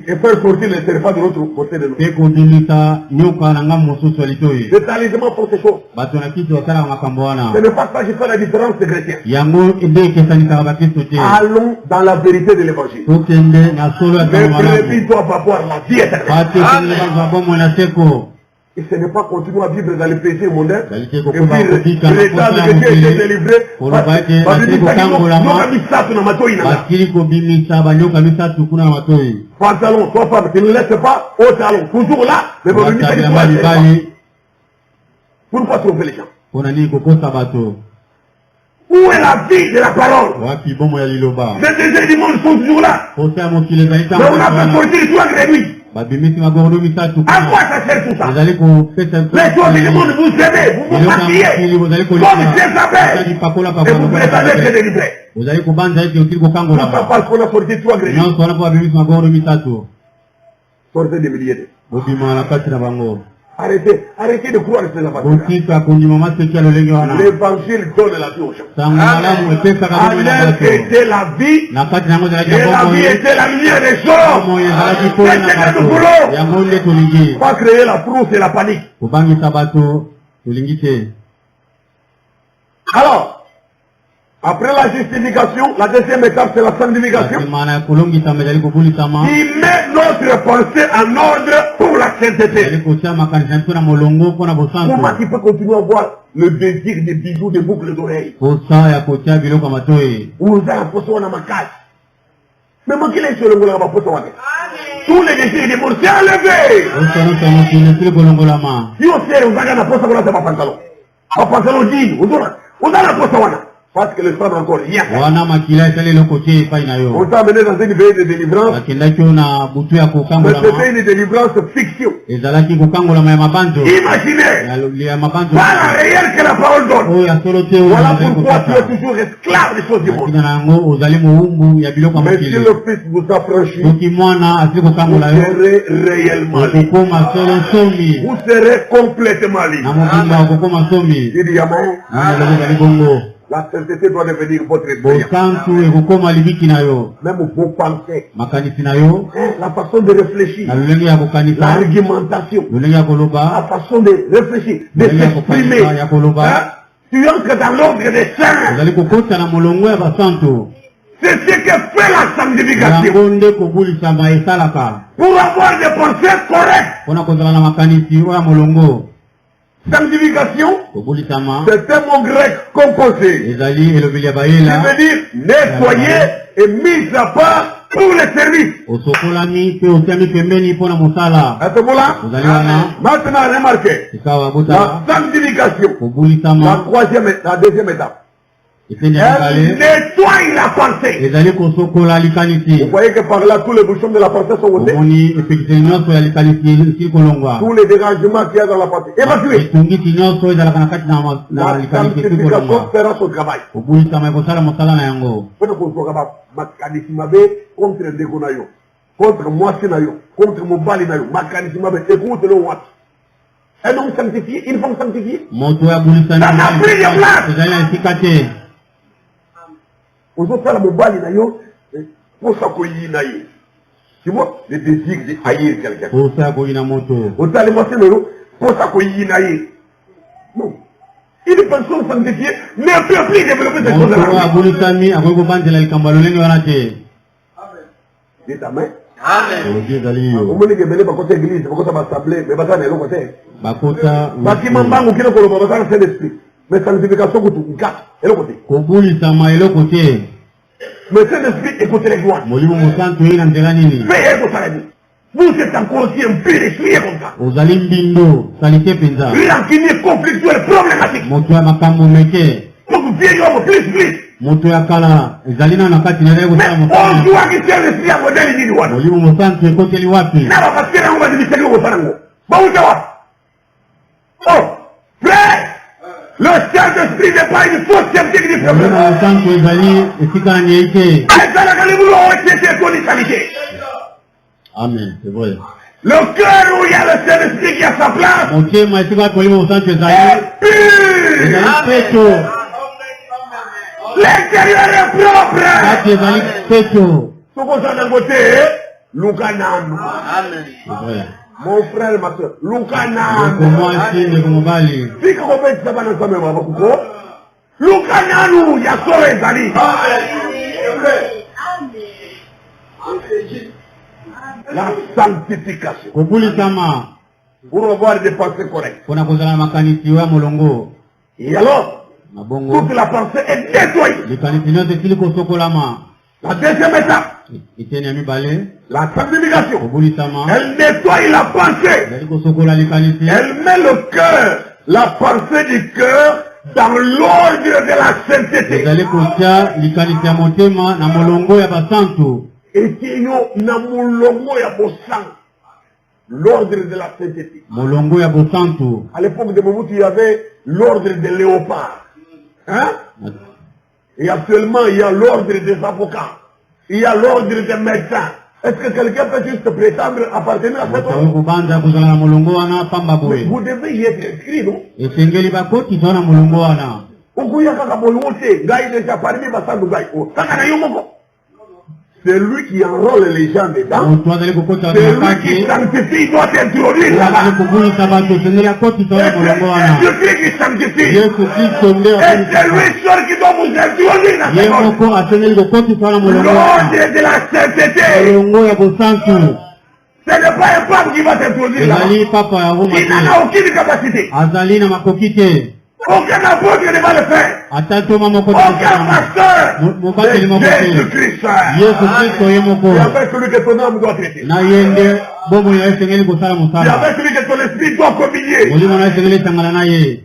et faire sortir les serpents de l'autre côté de nous. Le talisman pour ces choses. Ce n'est pas ça qui fait la différence des chrétiens. Allons dans la vérité de l'évangile. Les brebis doivent avoir la vie éternelle. Et ce n'est pas continuer à vivre dans le péché mondain et puis l'état de Dieu est délivré. Pantalon, toi femme, tu ne laisses pas au talon, toujours là, mais pourquoi tromper les gens? Où est la vie de la parole? Les désirs du monde sont toujours là. Mais on a fait sortir toi grénuit. À quoi ça sert tout ça? Les choses du monde, vous aimez, vous vous maquillez, comme Jézabel, et vous prétendez être délivré. Pourquoi? Parce qu'on a sorti toi grénuit. Sortez des milliers. Arrêtez de croire que c'est la parole. L'évangile donne la vie aux gens. Amen était la vie, et la vie était la lumière des choses. C'était le boulot. Pas créer la frousse et la panique. Alors, après la justification, la deuxième étape c'est la sanctification. Il met notre pensée en ordre pour la sainteté. Comment tu peux continuer à voir le désir des bijoux, des boucles d'oreilles? Vous avez un poisson à ma case. Mais moi qui l'ai sur le boulot, tous les désirs des morts, c'est enlevé. Si on sait, vous avez un poisson, vous avez un pantalon. Un pantalon digne, vous avez un poisson. Parce que le sang n'a encore rien fait. On t'a amené dans une veille de délivrance. Mais c'était une délivrance fiction. Imaginez. Pas la réelle que la parole donne. Voilà pourquoi tu es toujours esclave des choses du monde. Mais si le Fils vous affranchit, vous serez réellement libre. Vous serez complètement libre. Il dit amen. La sainteté doit devenir votre expérience. Même vos pensées. La façon de réfléchir. L'argumentation. La façon de réfléchir. De s'exprimer. Tu entres dans l'ordre des saints. C'est ce que fait la sanctification. Pour avoir des pensées correctes. Sanctification, c'est un mot grec composé. Qui veut dire nettoyer et mis à part pour les services. À ce moment-là, maintenant remarquez, la sanctification, la deuxième étape. Elle nettoie la pensée. Vous voyez que par là, tous les bouchons de la pensée sont ôtés. Tous les dérangements qu'il y a dans la pensée. Évacuez. La sanctification fera son travail. Contre Ndegonayo, contre Moissinayo, contre Mobalinayo, Makanisimabe, écoute-le Watt. Un homme sanctifié, une femme sanctifiée. Ça n'a plus de place. Aux autres, la mobile pour ça qu'on y aille. Tu vois, le désir de haïr quelqu'un. Pour ça qu'on y aille. Autant les moitiés pour ça qu'on y aille. Non. Une personne sanctifiée ne peut plus développer cette chose-là. Dites amen. Amen. Vous voulez que vous côté église, vous côté assemblée, mais vous allez l'autre côté. Bâtiment banque qui ne peut pas faire l'esprit. Mais sanctification coûte 4 et l'autre côté. Mais cet esprit écoutez les gloires. Faites votre salut. Vous êtes encore aussi impur et souillé comme ça. Une inquiétude conflictuelle problématique. Donc vieil homme plus. moto ya kala ezalina na kati na lego sana mosala on doit que c'est le sia modèle ni wana molimo mosantu ekoteli wapi na ba pasira ngo bazibiseli ngo farango ba uta wa oh frère le Saint-Esprit n'est pas une fausse scientifique du peuple molimo mosantu ezali esika na nyeike ezala kali bulo otiete toni qualité amen c'est vrai le cœur où il y a le Saint-Esprit qui a sa place motema esika molimo mosantu ezali peto l'intérieur est propre. kati ezali peto Sokoza na ngote lukananu. Amen. Mon frère, ma soeur, lukananu. mwasi ndeko mobali Fika kopeti sabana kame mabakuko. Lukananu ya soro ezali. La sanctification. kobulisama Pour avoir des pensées correctes. pona kozala makanisi ya molongo Et alors, mabongo toute la pensée est nettoyée. likanisi nyonso esili kosokolama La deuxième étape, iteni ya mibale la sanctification. kobulisama Elle nettoie la pensée. ezali kosokola likanisi Elle met le cœur, la pensée du cœur, dans l'ordre de la sainteté. ezali kotia likanisi ya motema na molongo ya basantu Et yo na mulongo ya bosan, l'ordre de la sainteté. molongo ya bosantu À l'époque de Mobutu, il y avait l'ordre des léopards. Hein? Et actuellement, il y a l'ordre des avocats. Il y a l'ordre des médecins. Est-ce que quelqu'un peut juste prétendre appartenir à cet ordre? kubanza kozala na molongo wana pamba boye Vous devez y être inscrit, non? esengeli bakoti toa na molongo wana Okuya kaka bolongo te, ngai déjà parmi basandu ngai. Kaka na yo moko. C'est lui qui enrôle les gens dedans. moto azali kokota C'est lui makati qui sanctifie, il doit introduire azali là-bas. kobulisa bato esengeli akoti toa na molongo wana C'est Jésus qui sanctifie. yesu kristo nde Et c'est lui seul qui doit vous introduire dans ye ce monde. moko asengeli kokoti toa na molongo wana L'ordre de la sainteté. molongo ya bosantu Ce n'est pas un pape qui va t'introduire là-bas. ezali papa ya roma Il te n'en a aucune capacité. azali na makoki te Aucun apôtre ne va le faire. ata toma moko Aucun pasteur. mobateli moko C'est te Jésus-Christ. yesu kristo ye moko C'est avec celui que ton âme doit traiter. na ye nde bomoi na ye esengeli kosala C'est mosala avec celui que ton esprit doit communier. molimo na ye esengeli esangana na ye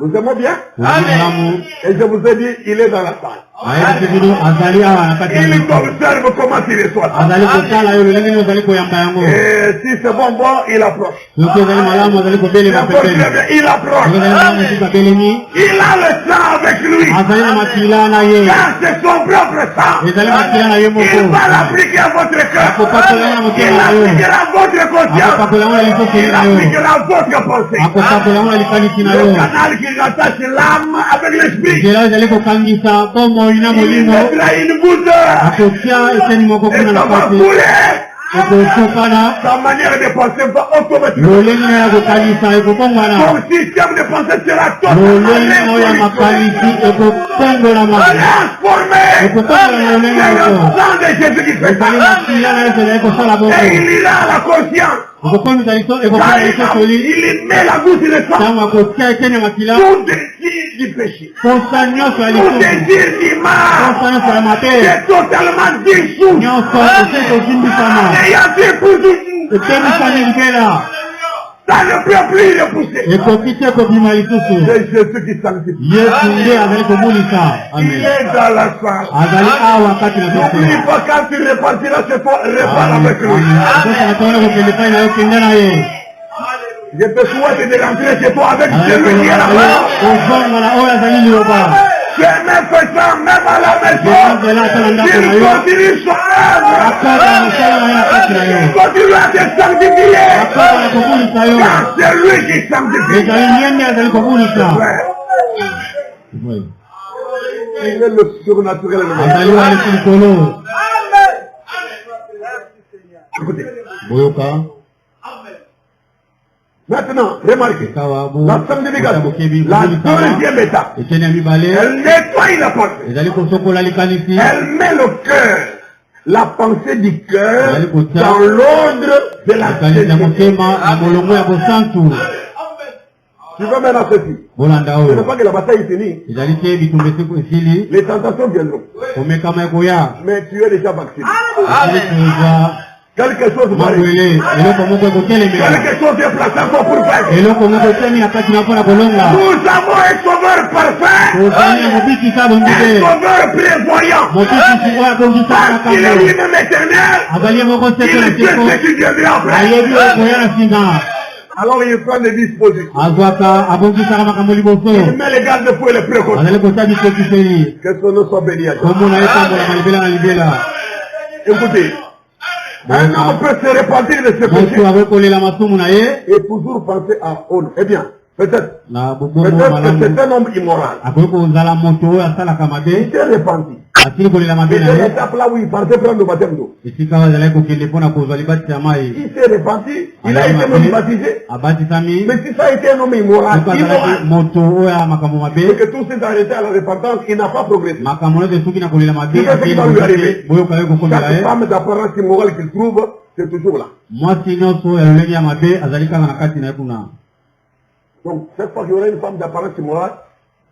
Nous aimons bien? malamu Et je vous ai dit, il est dans la salle. ayebisi bino azali awa na kati ya Il miko observe comment il reçoit ça. azali kotala yo lolenge nini ozali koyamba yango Et si c'est bon, il approche. soki ezali malamu azali kobelela pepeni Il approche. soki ezali malamu esika belemi Il a le sang avec lui. azali na makila na ye Car c'est son propre sang. ezali makila na ye moko Il va l'appliquer à votre cœur. akopakola na Il motema na yo l'appliquera à votre conscience. akopakola yango na lisoseli Il na yo l'appliquera à votre pensée. akopakola yango na likanisi na yo Le canal qui rattache l'âme avec l'esprit. nzela ezali kokangisa bomoi na Il molimo mettra une goutte. akotia eseni moko Et kuna ça na va kati couler. ekosokana Sa manière de penser va automatiquement. lolenge na ya kokangisa ekobongwana Son système de pensée sera lolenge oyo ya totalement makanisi ekopongolama transformé. ekokola na lolenge C'est le moko sang de Jésus qui fait ezali ça. makila na yo ezali kosala bongo Et il ira à la conscience. ekokomisa Car lisosoli il met la goutte de sang. ntango akotia eteni ya makila Tout désir du péché. posa nyonso ya Tout lisumu désir du mal. posa nyonso ya mabe C'est totalement dissous. nyonso ese kozimbisama Ayant dit pour tout. etemisani mpela Ça ne peut plus repousser. ekoki te kobima lisusu C'est Jésus qui sanctifie. yesu nde azali kobulisa Il amen est dans la salle. azali awa kati na N'oublie tokela pas quand tu repartiras chez toi, repars avec lui. akosana tona kokende epai na yo kende na ye Je te souhaite de rentrer chez toi avec celui qui est là-bas. kozonga na oyo azali liloba Tu es même faisant, même à la maison. nzela ata na ndako na Il yo continue son œuvre. akota na mosala na ye na kati na yo Il continue à te sanctifier. akota na kobulisa yo Car c'est lui qui sanctifie. ezali ye nde azali kobulisa Il est le surnaturel. azali waleki likolo Écoutez. boyoka Maintenant, remarquez. kawa La sanctification. La deuxième étape. eteni ya mibale Elle nettoie la pensée. ezali kosokola likanisi Elle met le cœur, la pensée du cœur, Elle est dans l'ordre de la likanisi ya sainteté. motema na molongo ya bosantu Tu veux maintenant ceci. bolanda Ce n'est oyo pas que la bataille est finie. ezali te bitumba esili Les tentations viendront. komekama ekoya Mais tu es déjà vacciné. ezali kozwa Quelque chose m'arrive. Quelque chose est placé encore pour faire. Nous avons un sauveur parfait. Un sauveur prévoyant. Parce qu'il est lui-même éternel. Il sait ce qu'il devrait faire. Alors il prend des dispositions. Il met les garde-fous et les précautions. Que son nom soit béni à Dieu. Écoutez. Un homme peut se repentir de ce péché et toujours penser à honte. Eh bien, peut-être que c'est un homme immoral. Il s'est repenti. Et c'est l'étape là où il partait prendre le baptême d'eau. Il s'est repenti, il a été même baptisé. Mais si ça a été un homme immoral, et que tout s'est arrêté à la repentance, il n'a pas progressé. C'est ce qui va lui arriver. Chaque femme d'apparence immorale qu'il trouve, c'est toujours là. Donc, chaque fois qu'il y aura une femme d'apparence immorale,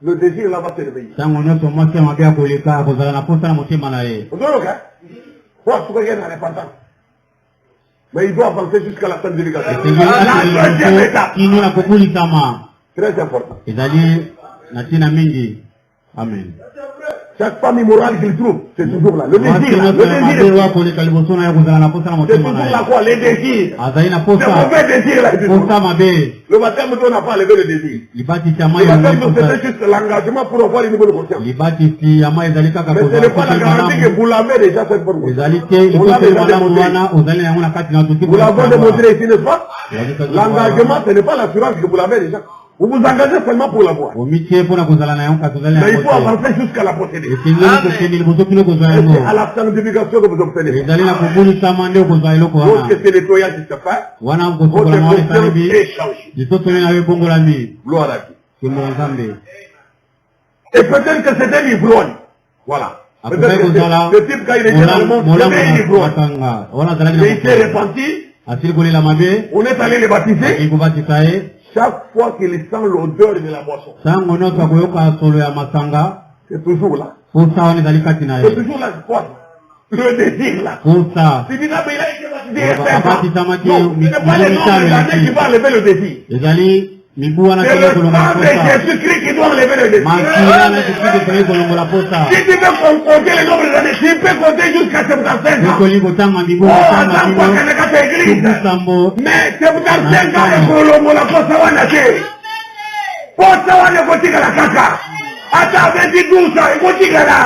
le désir là va se réveiller. Mais il doit avancer jusqu'à la sanctification. La deuxième étape. Très important. Amen. Chaque femme immorale qu'il trouve, c'est toujours là. Le désir, c'est toujours là quoi? Les désirs. C'est mauvais désir là. Le baptême d'eau n'a pas levé le désir. Le baptême d'eau, c'était juste l'engagement pour avoir une nouvelle conscience. Mais ce n'est pas la garantie que vous l'avez déjà cette forme. Vous l'avez déjà démontré. Vous l'avez démontré ici, n'est-ce pas? L'engagement, ce n'est pas l'assurance que vous l'avez déjà. Vous vous engagez seulement pour l'avoir. Mais il faut avancer jusqu'à la posséder. Et c'est à la sanctification que vous obtenez. Lorsque c'est nettoyage qui se fait, votre conscience est changée. Gloire à Dieu. Et peut-être que c'était l'ivrogne. Voilà. Peut-être que ce type, quand il était dans le monde, c'était une ivrogne. Mais il s'est repenti. On est allé les baptiser. Chaque fois qu'il sent l'odeur de la boisson, c'est toujours là. C'est toujours là, quoi. Le désir là. Tu dis là, mais il a été baptisé. Non, ce n'est pas le nom de l'année qui va enlever le désir. C'est le sang de Jésus-Christ qui doit enlever le désir. Si tu veux compter le nombre d'années, tu peux compter jusqu'à 75 ans. Oh, attends, quoi que le cas église. Mais 75 ans, la poste wana te. Poste wana kotika la kaka. Attends, 22 ans, kotika la.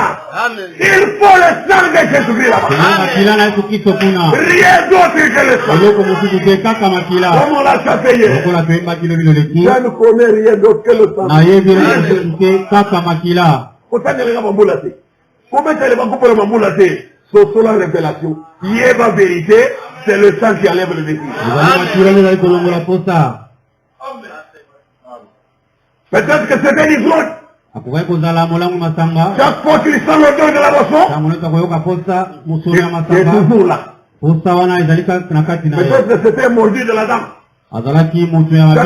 Il faut le sang de Jésus-Christ là-bas. Rien d'autre que le sang. Comme on l'a chassé hier. Je ne connais rien d'autre que le sang. Pourtant, il y a un mamboulaté. Comment tu as les mamboulaté pour le mamboulaté? C'est la révélation. Il y a la vérité, c'est le sang qui enlève le désir. Peut-être que c'est des livres. Chaque fois qu'il sent l'odeur de la boisson, c'est toujours là. Peut-être que c'était mordu de la dame. Chaque fois qu'il y a la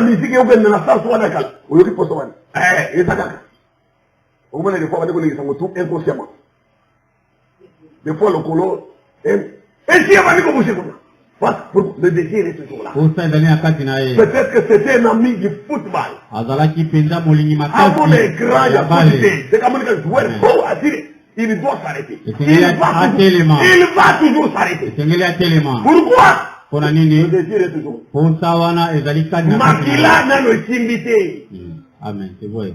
musique, il y a une nation sur la cale. Il y a une poste. Il y a des fois, on est tout inconsciemment. Des fois, le colon. Et si il y a un comme le désir est toujours là. Peut-être que c'était un ami du football. Avant les grands, il y a c'est comme un joueur beau à dire. Il doit s'arrêter. Il va toujours s'arrêter. Pourquoi? Le désir est toujours. Makila n'a le invité. Amen, c'est vrai.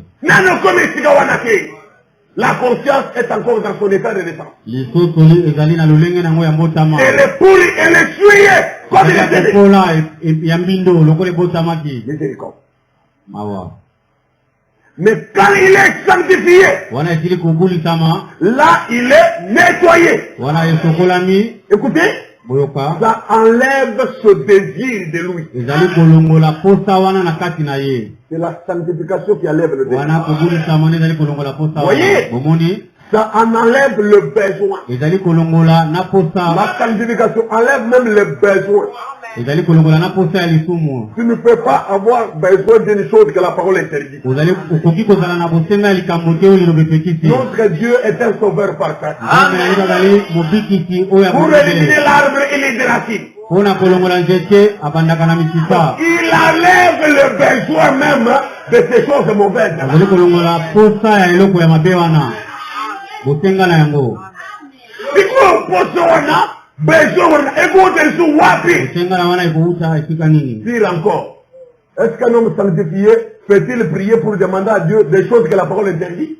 La conscience est encore dans son état de naissance. Les pourri et les suyer comme il est miséricorde. Mais quand il est sanctifié, là il est nettoyé. Écoutez, ça enlève ce désir de lui. C'est la sanctification qui enlève le désir. Voyez, ça en enlève le besoin. La sanctification enlève même le besoin. Tu ne peux pas avoir besoin d'une chose que la parole interdit. Notre Dieu est un sauveur parfait. Pour éliminer l'arbre, il est de racine. Il enlève le besoin même de ces choses mauvaises. Dire encore, est-ce qu'un homme sanctifié peut-il prier pour demander à Dieu des choses que la parole interdit?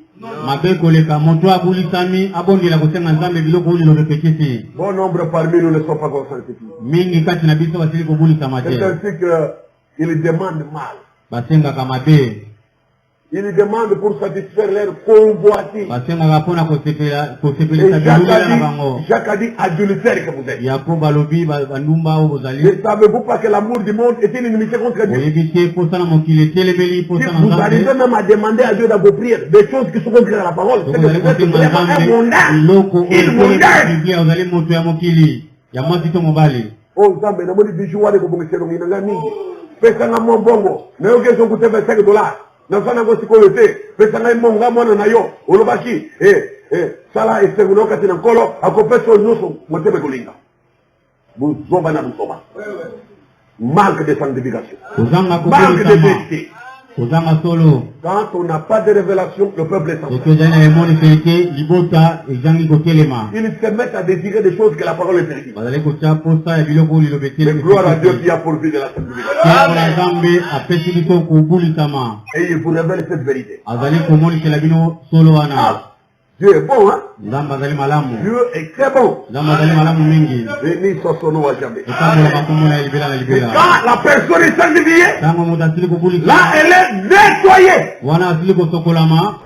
Bon nombre parmi nous ne sont pas sanctifiés. C'est ainsi qu'ils demandent mal. Ils demandent pour satisfaire leur convoitise. Jacques a dit adultère que vous êtes. Ne savez-vous pas que l'amour du monde est une inimitié contre Dieu? Si vous arrivez même à demander à Dieu dans vos prières des choses qui sont contraires à la parole, c'est que vous êtes vraiment un mondain. Oh, Zambé, n'a pas dit bijou à l'économie, c'est un mon bongo. N'a aucun son coûté $25. Nafana go sikoyote pesa ngai monga mwana na yo olobaki sala esenguno kati na nkolo akopesa nyuso motebe kolinga buzomba na busoba manque de sanctification, manque de vérité. Quand on n'a pas de révélation, le peuple est sans. Ils se mettent à désirer des choses que la parole est interdite. Mais gloire à Dieu qui a pourvu de la sanctification. Et il vous révèle cette vérité. Dieu est bon, hein? Dieu est très bon. Béni soit son nom à jamais. Quand la personne est sanctifiée, là elle est nettoyée.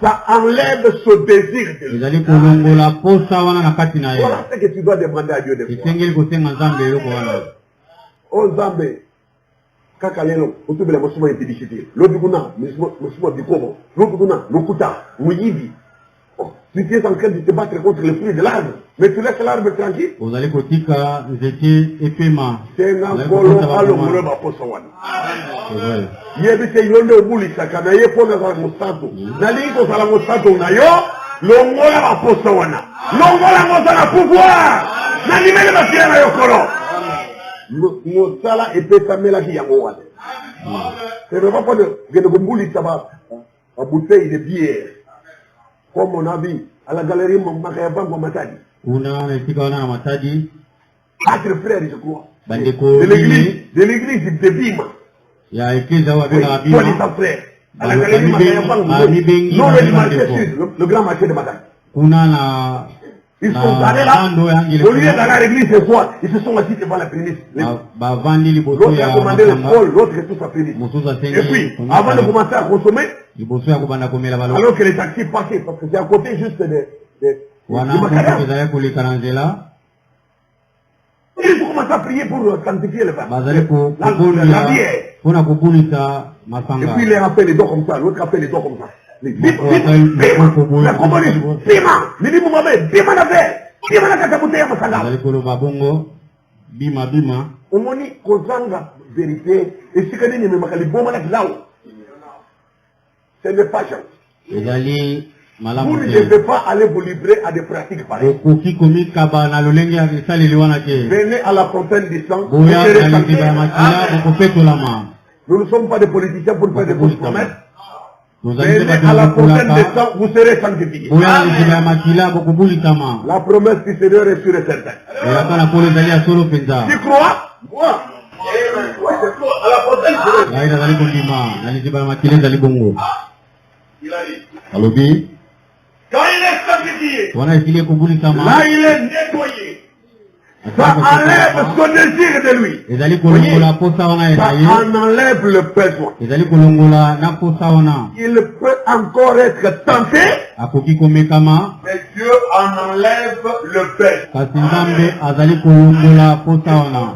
Ça enlève ce désir de lui. Voilà ce que tu dois demander à Dieu de faire. Oh Zambé, kakalelo, utubela mosuma yitidishiti. Lobikuna, mosuma bikobo. Lobikuna, lokuta, muyivi. Tu es en train de te battre contre le fruit de l'arbre, mais tu laisses l'arbre tranquille. Vous allez kotika zeti epema. C'est un golo alo moloba posawana. Yebite yonde obuli sakana yepona za musato. Naliko sala musato na yo, longola ba posawana. Longola ngozana pouvoir. Na nimele basira na yokolo. Mosala epesa melaki yango wana. C'est pas pour de gombuli saba a bouteille de bière. Comme on a vu à la galerie Makayabango Matadi. Quatre frères, je crois. De l'église de Bima. Il y a écrit ça avec la Bima. Trois frères. À la galerie Makayabango. Non, le grand marché de Matadi. Ils sont allés là. Au lieu d'aller à l'église ce soir, ils se sont assis devant la prémisse. L'autre a commandé le bol, l'autre est tout sa prémisse. Et puis, avant de commencer à consommer, alors que les taxis passaient, parce que c'est à côté juste de Macadam. Ils ont commencé à prier pour sanctifier le vin. La bière. Et puis il les a fait les dos comme ça, l'autre a fait les dos comme ça. Bima, la communisme, Bima, Mimi Mohamed, Bima na fait, Bima na katabuté ya masanga. Bima. Omoni kozanga vérité et si que ni makali boma na kilao. Ce n'est pas chance. Vous ne devez pas aller vous livrer à des pratiques pareilles. Venez à la fontaine du sang. Nous ne sommes pas des politiciens pour faire des fausses promesses. Venez à la fontaine du sang, vous serez sanctifiés. La promesse du Seigneur est sûre et certaine. Tu crois? Moi. À la fontaine du Seigneur. Quand il est sanctifié, là il est nettoyé. Ça enlève son désir de lui. Ça enlève le besoin. Il peut encore être tenté, mais Dieu en enlève le besoin.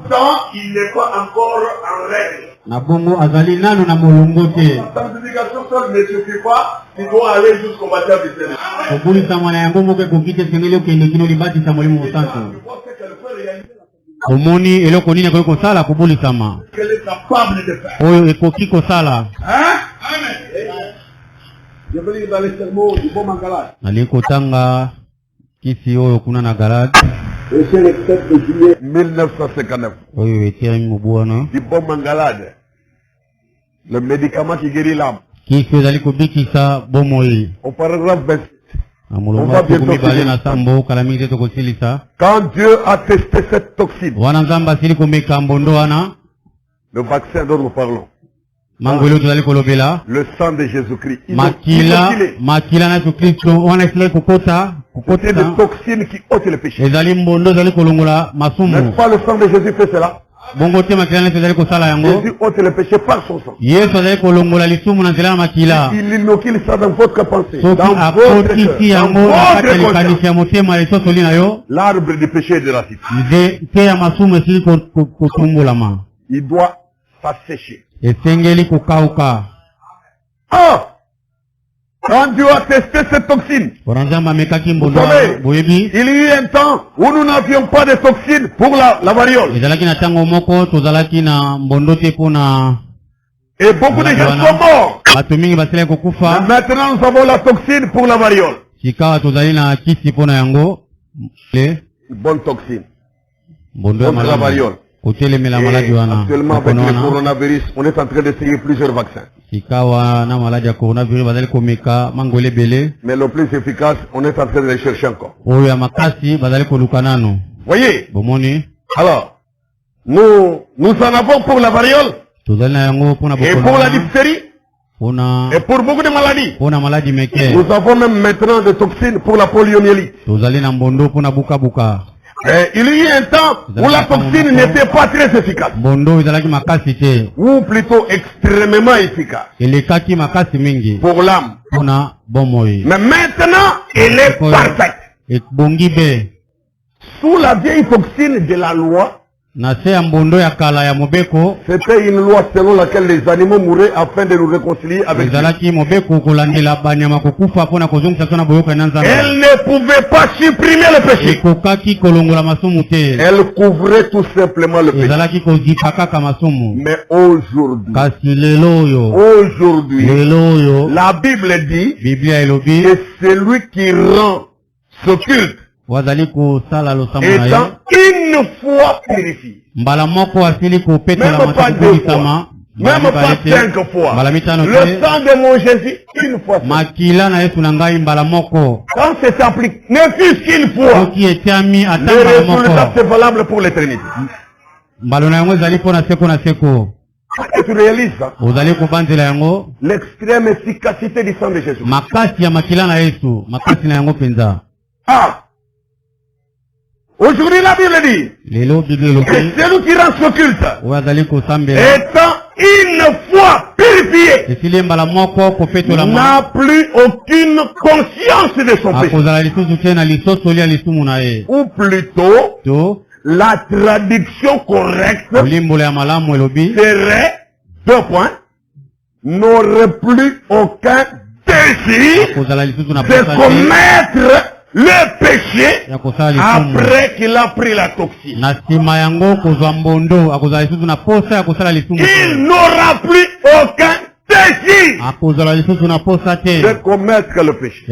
Tant il n'est pas encore en règle. La sanctification seule ne suffit pas, il doit aller jusqu'au baptême du Seigneur. omoni eloko nini ko sala kubulisama qu'elle est capable de faire. oyo ekoki kosala. Amen. Je veux lire dans les sermons du bon Mangalade. Ali kotanga kisi oyo kuna na Galade. Et c'est le 7 de juillet 1959. Oyo eteri mubuana. Du bon Mangalade. Le médicament qui guérit l'âme. Kisi ezali kobikisa bomoi. Au paragraphe 27. On va bientôt finir. Quand Dieu a testé cette toxine, le vaccin dont nous parlons, le sang de Jésus-Christ, c'est des toxines qui ôtent le péché. N'est-ce pas le sang de Jésus fait cela? Jésus ôte le péché par son sang. Il inocule ça dans votre pensée, dans votre cœur. L'arbre du péché est de la cité. Il doit s'assécher. Ah! Quand Dieu a testé cette toxine, vous savez, il y a eu un temps où nous n'avions pas de toxine pour la variole. Et beaucoup de gens sont morts. Mais maintenant nous avons la toxine pour la variole. Bonne toxine. Contre la variole. Et actuellement avec le coronavirus, on est en train d'essayer plusieurs vaccins. Mais le plus efficace, on est en train de les chercher encore. Voyez? Alors, nous en avons pour la variole, et pour la diphtérie, et pour beaucoup de maladies. Nous avons même maintenant des toxines pour la poliomyélite. Il y a un temps où la toxine n'était pas très efficace. Ou plutôt extrêmement efficace. Pour l'âme. Mais maintenant, elle est parfaite. Sous la vieille toxine de la loi, c'était une loi selon laquelle les animaux mouraient afin de nous réconcilier avec Dieu. Elle ne pouvait pas supprimer le péché. Elle couvrait tout simplement le péché. Mais aujourd'hui, la Bible dit que celui qui rend ce culte étant une fois purifié. Même pas 2 fois. Même pas 5 fois. Le sang de mon Jésus, une fois. Quand c'est appliqué, ne fût-ce qu'une fois, le résultat c'est valable pour l'éternité. Et tu réalises ça? L'extrême efficacité du sang de Jésus. Ah! Aujourd'hui, la Bible dit que celui qui rend ce culte étant une fois purifié n'a plus aucune conscience de son péché. Ou plutôt, la traduction correcte serait 2 points, n'aurait plus aucun désir de commettre le péché après qu'il a pris la toxine. Il n'aura plus aucun désir de commettre le péché.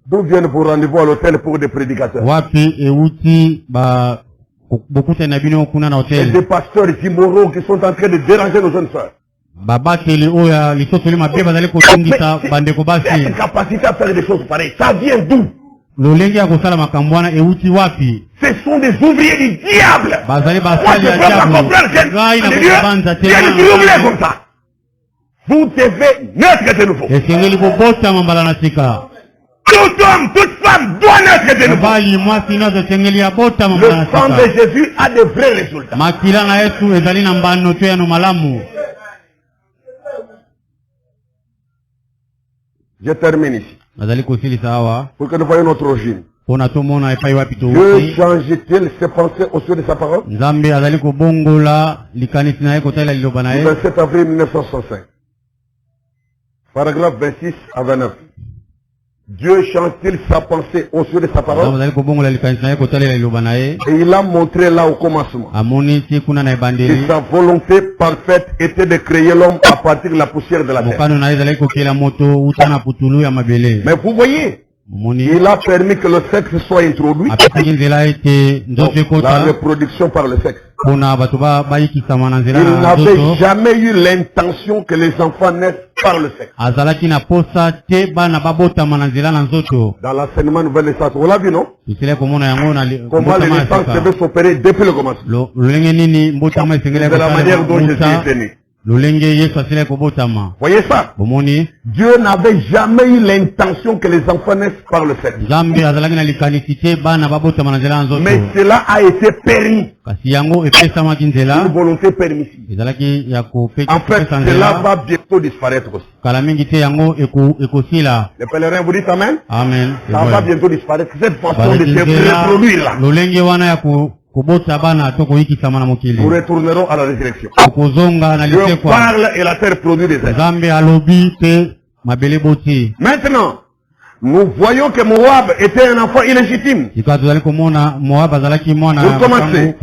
D'où viennent vos rendez-vous à l'hôtel pour des prédicateurs? Et des pasteurs immoraux qui sont en train de déranger nos jeunes sœurs. Cette capacité à faire des choses pareilles, ça vient d'où? Ce sont des ouvriers du diable. Moi je peux pas comprendre que Dieu comme ça. Vous devez naître de nouveau. Tout homme, toute femme doit naître de nouveau. Le sang de Jésus a de vrais résultats. Je termine ici. Pour que nous voyions notre origine. Dieu change-t-il ses pensées au sujet de sa parole? Le 27 avril 1965. Paragraphe 26 à 29. Dieu change-t-il sa pensée au sujet de sa parole? Et il a montré là au commencement que sa volonté parfaite était de créer l'homme à partir de la poussière de la terre. Mais vous voyez, il a permis que le sexe soit introduit. Donc, la reproduction par le sexe. Il n'avait jamais eu l'intention que les enfants naissent par le sexe. Dans l'enseignement nouvelle naissance, on l'a vu, non? Comment les naissances devaient s'opérer depuis le commencement. De la manière dont Jésus est né. Voyez ça? Dieu n'avait jamais eu l'intention que les enfants naissent par le sexe. Mais cela a été permis. Une volonté permissive. En fait, cela va bientôt disparaître aussi. Les pèlerins, vous dites Amen? Amen. Ça va bientôt disparaître. Cette façon de se reproduire là. Nous retournerons à la résurrection. Dieu parle et la terre produit des êtres. Maintenant, nous voyons que Moab était un enfant illégitime. Vous commencez.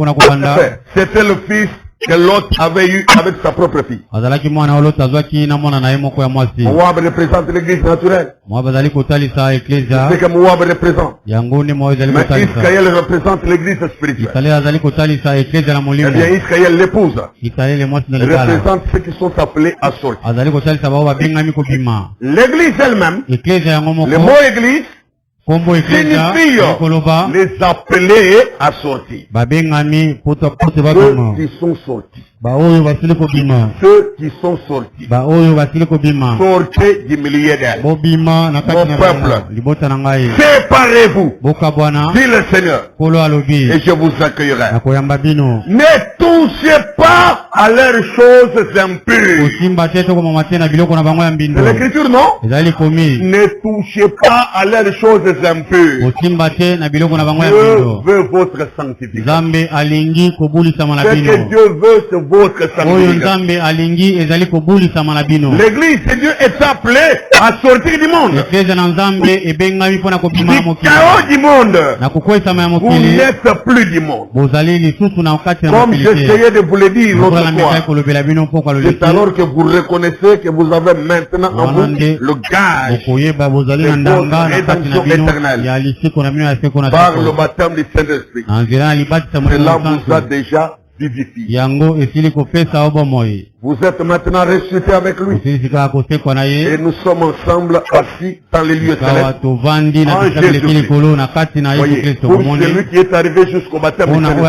C'était le fils que Lot avait eu avec sa propre fille. Moab représente l'église naturelle. C'est que Moab représente. Mais Israël représente l'église spirituelle. Eh bien, Israël l'épouse représente ceux qui sont appelés à sortir. L'église elle-même, le mot église, signifie les appeler à sortir. Ceux qui sont sortis. Ceux qui sont sortis. Sortez du milieu d'elle. Mon peuple, séparez-vous, dit le Seigneur, et je vous accueillerai. Ne touchez pas à leurs choses impures. C'est l'écriture, non? Ne touchez pas à leurs choses impures. Dieu veut votre sanctification. Ce que Dieu veut, c'est votre sanctification. L'église de Dieu est appelée à sortir du monde. Du chaos du monde. Vous n'êtes plus du monde. Comme j'essayais de vous le dire l'autre fois. C'est alors que vous reconnaissez que vous avez maintenant en vous le gage de votre rédemption éternelle. Par le baptême du Saint-Esprit. Cela vous a déjà vivifié. Vous êtes maintenant ressuscité avec lui. Et nous sommes ensemble assis dans les lieux célestes. En Jésus-Christ. Voyez, pour celui qui est arrivé jusqu'au baptême du Saint-Esprit,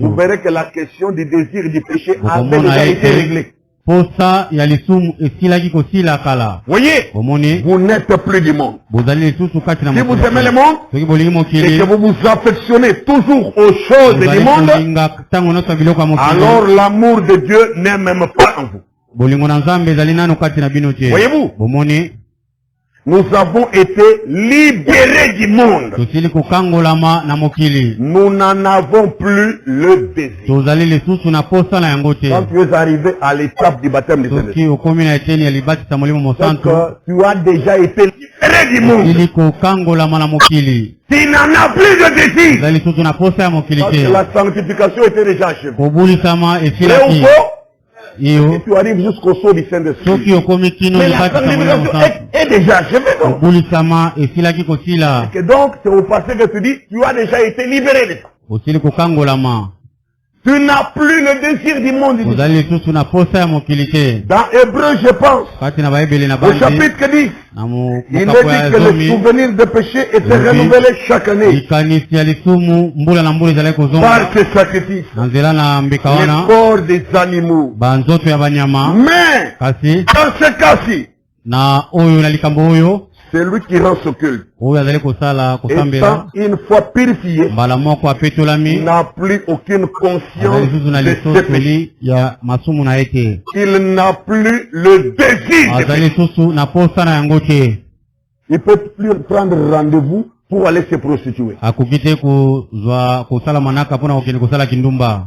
vous verrez que la question du désir du péché avait déjà été réglée. Voyez, vous n'êtes plus du monde. Si vous aimez le monde et que vous vous affectionnez toujours aux choses du monde, alors l'amour de Dieu n'est même pas en vous. Voyez-vous, nous avons été libérés du monde. Nous n'en avons plus le désir. Quand tu es arrivé à l'étape du baptême du Saint-Esprit, donc tu as déjà été libéré du monde. Tu n'en as plus de désir. Parce que la sanctification était déjà achevée. Et tu arrives jusqu'au saut du Saint-Esprit. Mais la sanctification est déjà achevée. Donc, c'est au passé que tu dis, tu as déjà été libéré de ça. Tu n'as plus le désir du monde. Dans Hébreu, je pense, au chapitre 10, il est dit que le souvenir de péché était renouvelé chaque année par ces sacrifices, les corps des animaux. Mais, dans ce cas-ci, celui qui rend ce culte, étant une fois purifié, n'a plus aucune conscience de ce péché. Il n'a plus le désir de péché. Il ne peut plus prendre rendez-vous pour aller se prostituer.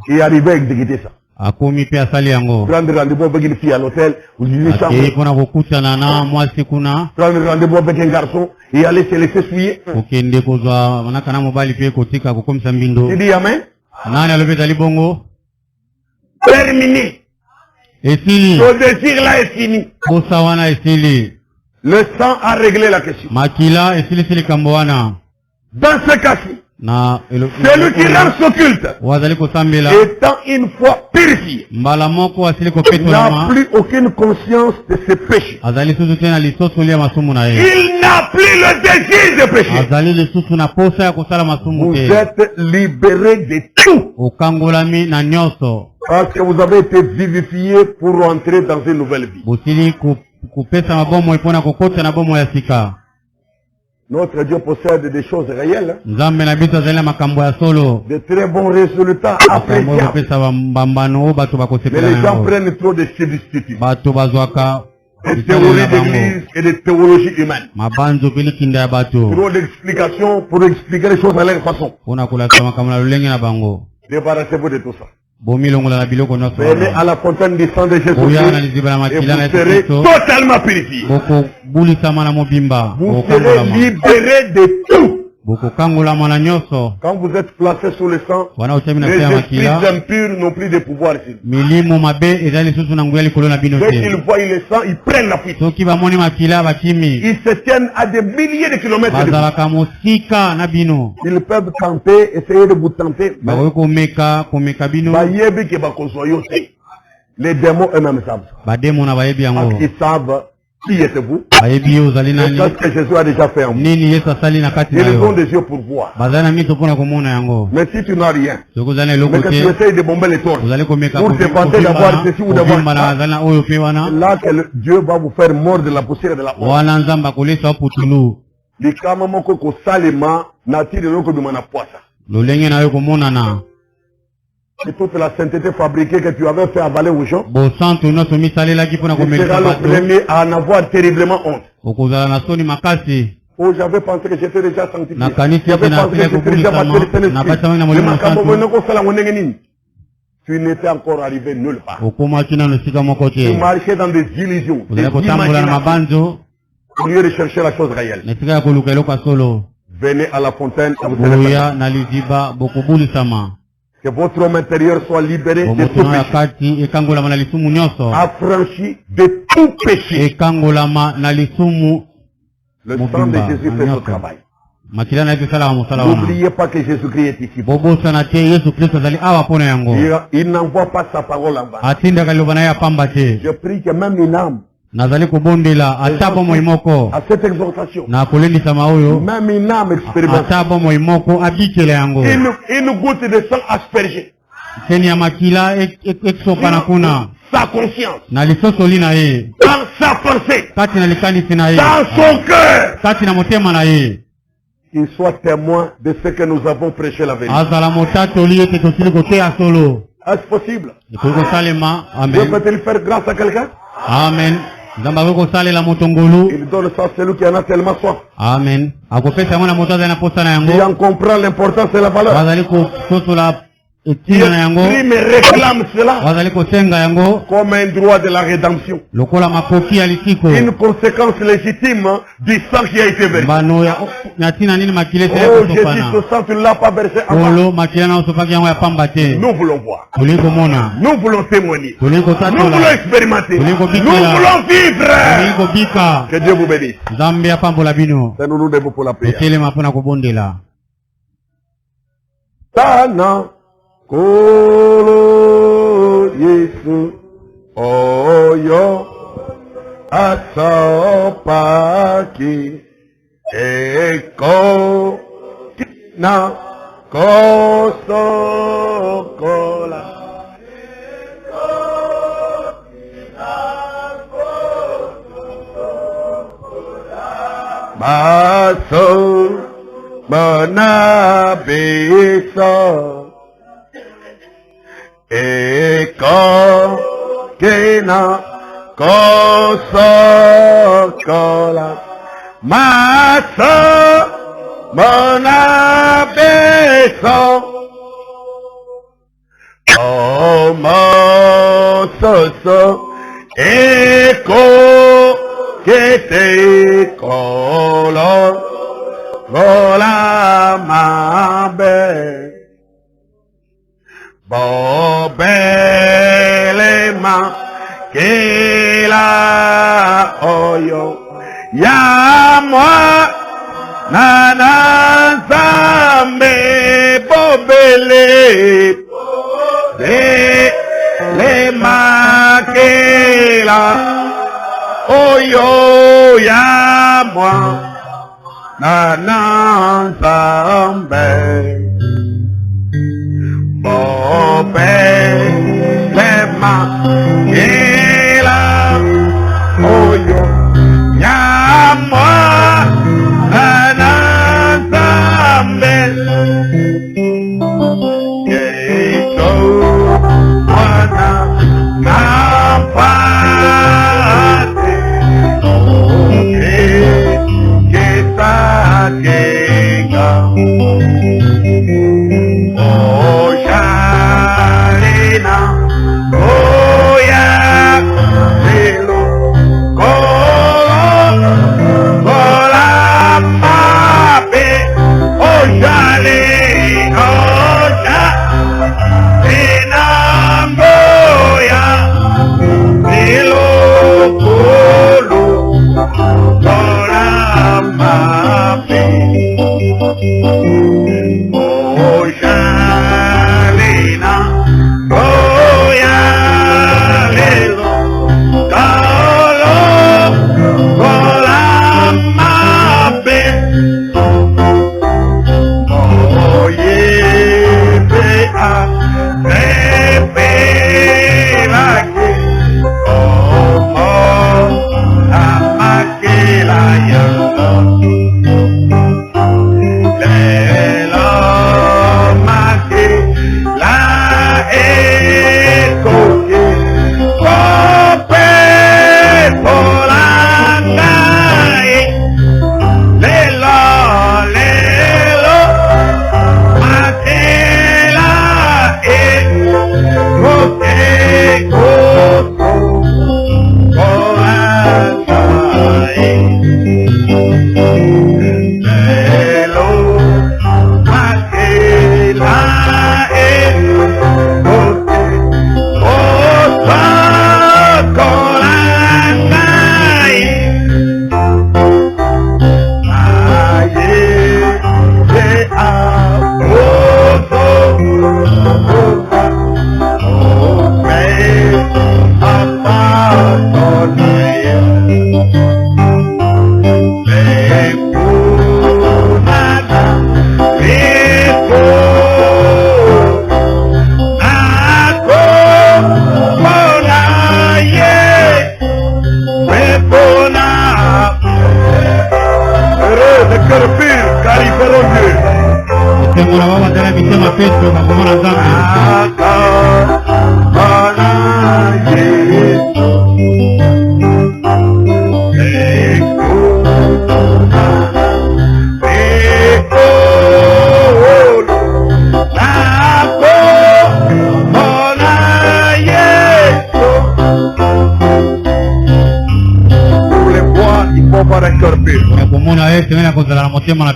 Et arriver à exécuter ça. Akomi pe asali yango. Prendre rendez-vous avec une fille à l'hôtel, ou une chambre. Et pour nakukutana na mwasi kuna. Prendre rendez-vous avec un garçon et aller se laisser souiller. Okende kozwa manaka na mobali pe kotika kokomisa mbindo. Tu dis amen? Nani alobe zali bongo? Terminé. Esili. Ton désir là est fini. Bosa wana esili. Le sang a réglé la question. Makila esili sili kamboana. Dans ce cas-ci, celui qui lance ce culte, étant une fois purifié, n'a plus aucune conscience de ses péchés. Il n'a plus le désir de pécher. Vous êtes libérés de tout. Parce que vous avez été vivifiés pour entrer dans une nouvelle vie. Notre Dieu possède des choses réelles. De très bons résultats appréciables. Mais les gens prennent trop de substituts. Des théories d'église et des théologies humaines. Trop d'explications pour expliquer les choses à leur façon. Débarrassez-vous de tout ça. Venez à la fontaine du sang de Jésus et vous serez totalement purifiés. Vous serez libérés de tout. Quand vous êtes placés sous le sang, les esprits impurs n'ont plus de pouvoir ici. Dès qu'ils voient le sang, ils prennent la fuite. Ils se tiennent à des milliers de kilomètres de vous. Ils peuvent tenter, essayer de vous tenter. Les démons eux-mêmes savent. Parce qu'ils savent qui êtes-vous. C'est ce que Jésus a déjà fait en vous. Ils ont des yeux pour voir. Mais si tu n'as rien, mais que tu essayes de bomber les torches pour te vanter d'avoir ceci ou d'avoir ça, là que Dieu va vous faire mordre de la poussière de la honte. C'est toute la sainteté fabriquée que tu avais fait avaler aux gens. Tu seras le premier à en avoir terriblement honte. Oh, j'avais pensé que j'étais déjà sanctifié. J'avais pensé que j'étais déjà passé le Saint-Esprit. Tu n'étais encore arrivé nulle part. Tu marchais dans des illusions, des imaginations, au lieu de chercher la chose réelle. Venez à la fontaine et vous allez que votre homme intérieur soit libéré de tout péché. Affranchi de tout péché. Le sang de Jésus fait ce travail. N'oubliez pas que Jésus-Christ est ici. Il n'envoie pas sa parole en bas. Je prie que même une âme nazali kobondela atabo moimoko à cette exhortation, na kolendisa maoyo même une âme expérimentée, atabo moimoko abikele yango une goutte de sang aspergée seni ya makila eksopana kuna sa conscience na lisosoli na ye dans sa pensée kati na likanisi na ye dans son cœur kati na motema na ye qu'il soit témoin de ce que nous avons prêché la vérité. Azala motatoli ete tosili koteya solo. Est-ce possible? Dieu peut-il faire grâce à quelqu'un? Amen. Il donne ça à celui qui en a tellement soif. Amen. Il en comprend l'importance et la valeur. Il me réclame cela comme un droit de la rédemption. Une conséquence légitime du sang qui a été versé. Oh Jésus, ce sang tu ne l'as pas versé en bas. Nous voulons voir. Nous voulons témoigner. Nous voulons expérimenter. Nous voulons vivre. Que Dieu vous bénisse. Nous debout pour la prière. Tana. Kolo Yesu oyo asopaki eko na kosokola baso manabiso eko kena kosokola maso mona beso Oh, mon soso, eko, kete, kolo, kola, mabe, bobelema, kela, oyo, ya moi, nana, zambe, bobele, le makela oyo ya moi nana zambe bobe le makela oyo ya moi nana zambe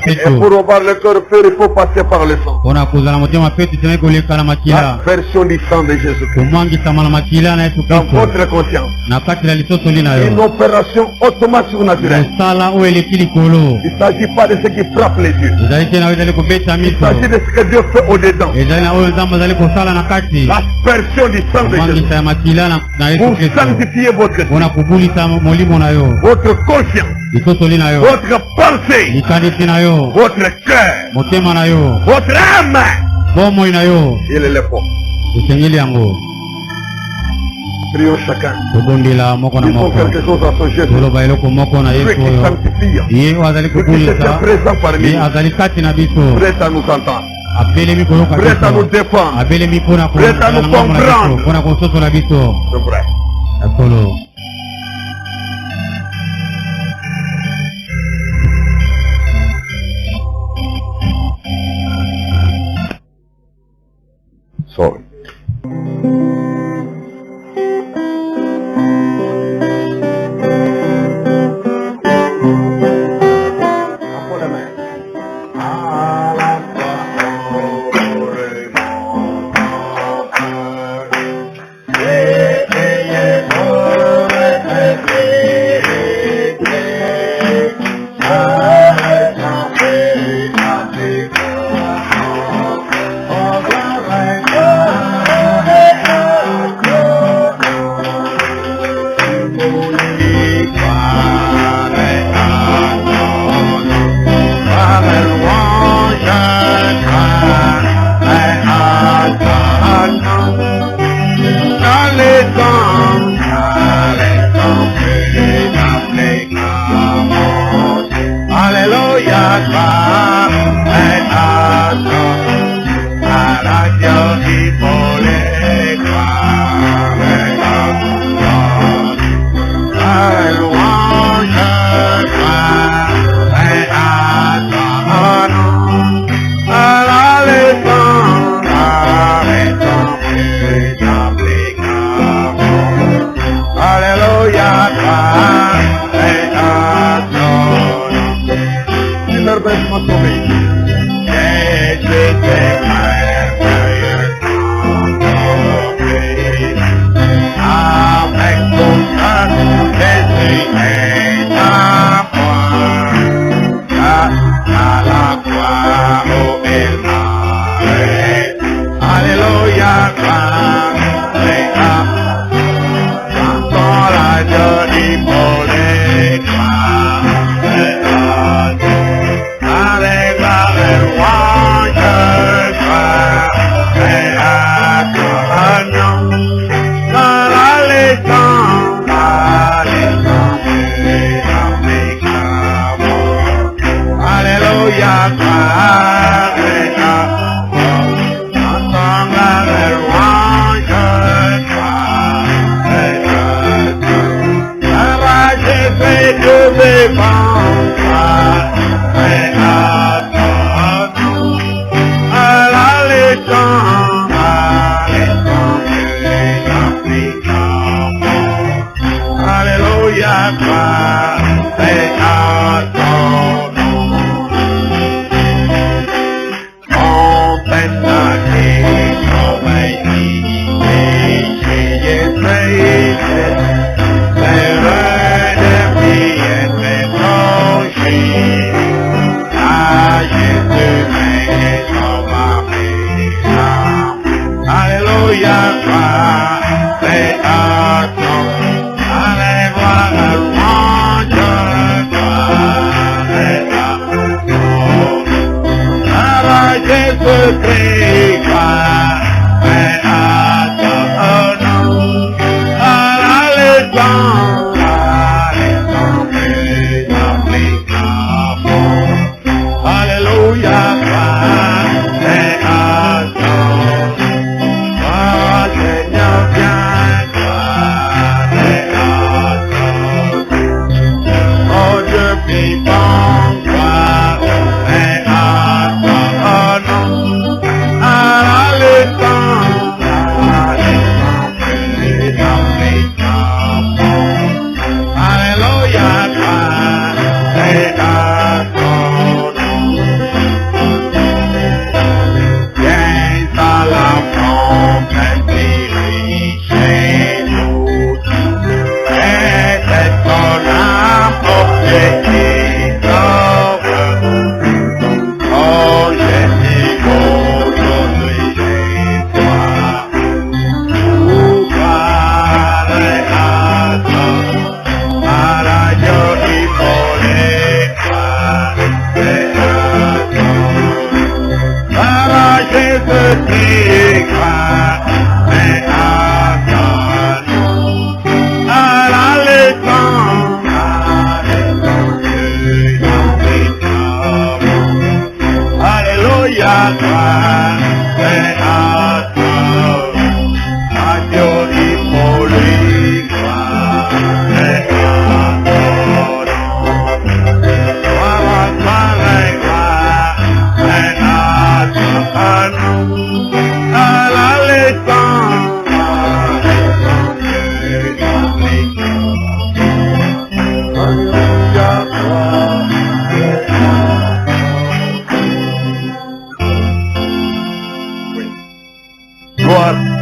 Et pour avoir le cœur pur, il faut passer par le sang. La version du sang de Jésus-Christ. Dans votre conscience. Une opération automate surnaturelle. Il ne s'agit pas de ce qui frappe les yeux. Il s'agit de ce que Dieu fait au-dedans. La version du sang de Jésus. Vous sanctifiez votre esprit. Votre conscience. Votre pensée. Votre cœur. Votre âme. Il est le fort. Prions chacun. Disons quelque chose à son Jésus. Dieu qui sanctifie. Dieu qui est présent parmi nous. Prêt à nous entendre. Prêt à nous défendre. Prêt à nous comprendre. C'est vrai. Sorry.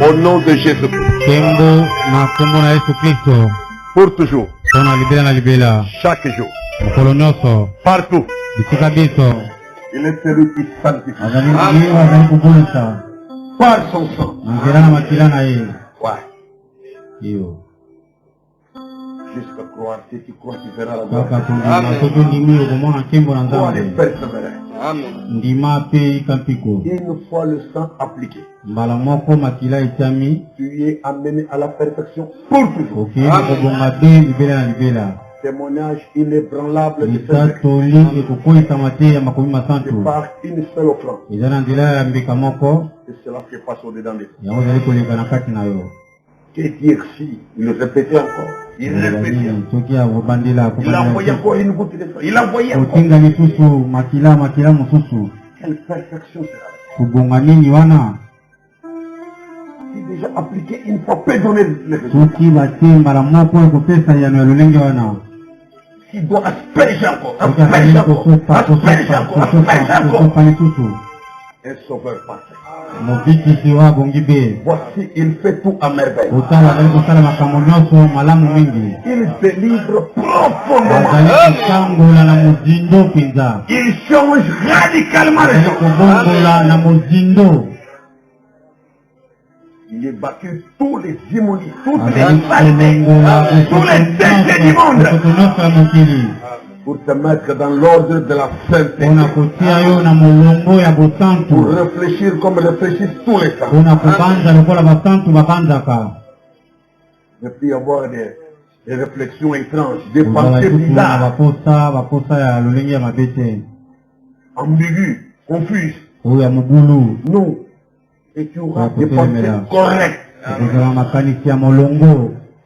Au nom de Jésus-Christ. Pour toujours. Chaque jour. Partout. Il est celui qui sanctifie. Par son sang. Ouais. Jusqu'à croire, si tu crois, tu verras la gloire. Toi, les persévérer. Une fois le sang appliqué, tu es amené à la perfection pour toujours. Témoignage inébranlable de cette par une seule offrande. C'est cela qui passe au-dedans des choses. Que Dieu si, il le répétait encore. Il répétait. Il a envoyé encore une goutte de sang. Il a envoyé encore. Quelle perfection sera. Si déjà appliqué une fois, peut donner le résultat. Il doit asperger encore, asperger encore, asperger encore, asperger encore. Un sauveur parfait. Voici, il fait tout à merveille. Il délivre profondément. Il change radicalement les choses. Il est battu tous les immondices, toutes les saletés, tous les déchets du monde. Pour te mettre dans l'ordre de la sainteté. Pour réfléchir comme réfléchissent tous les saints. Ne plus avoir des réflexions étranges, des pensées bizarres, ambiguës, confuses. Non. Et tu auras des pensées correctes.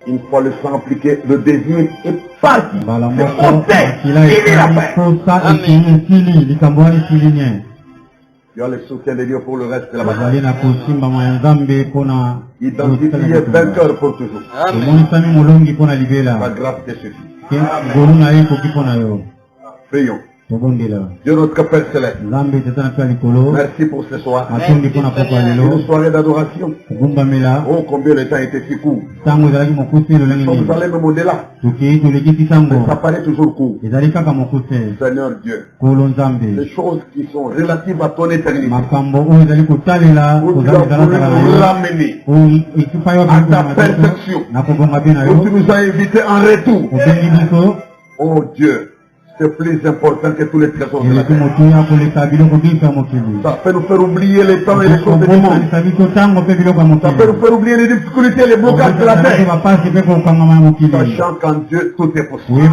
Une fois le sang appliqué, le désir est parti. C'est ôté. Il est la paix. Tu as le soutien de Dieu pour le reste de la bataille. Identifié vainqueur pour toujours. La grâce te suffit. Prions. Dieu notre Père Céleste, merci pour ce soir, une soirée d'adoration. Oh, combien le temps était si court. Vous allez même au-delà. Mais ça paraît toujours court. Seigneur Dieu, les choses qui sont relatives à ton éternité, où tu as voulu nous ramener à ta perfection, où tu nous as invités en retour. Oh Dieu, c'est plus important que tous les trésors de la terre. Ça peut nous faire oublier les temps et les choses du monde. Ça peut nous faire oublier les difficultés, les blocages de la terre. Sachant qu'en Dieu, tout est possible. Et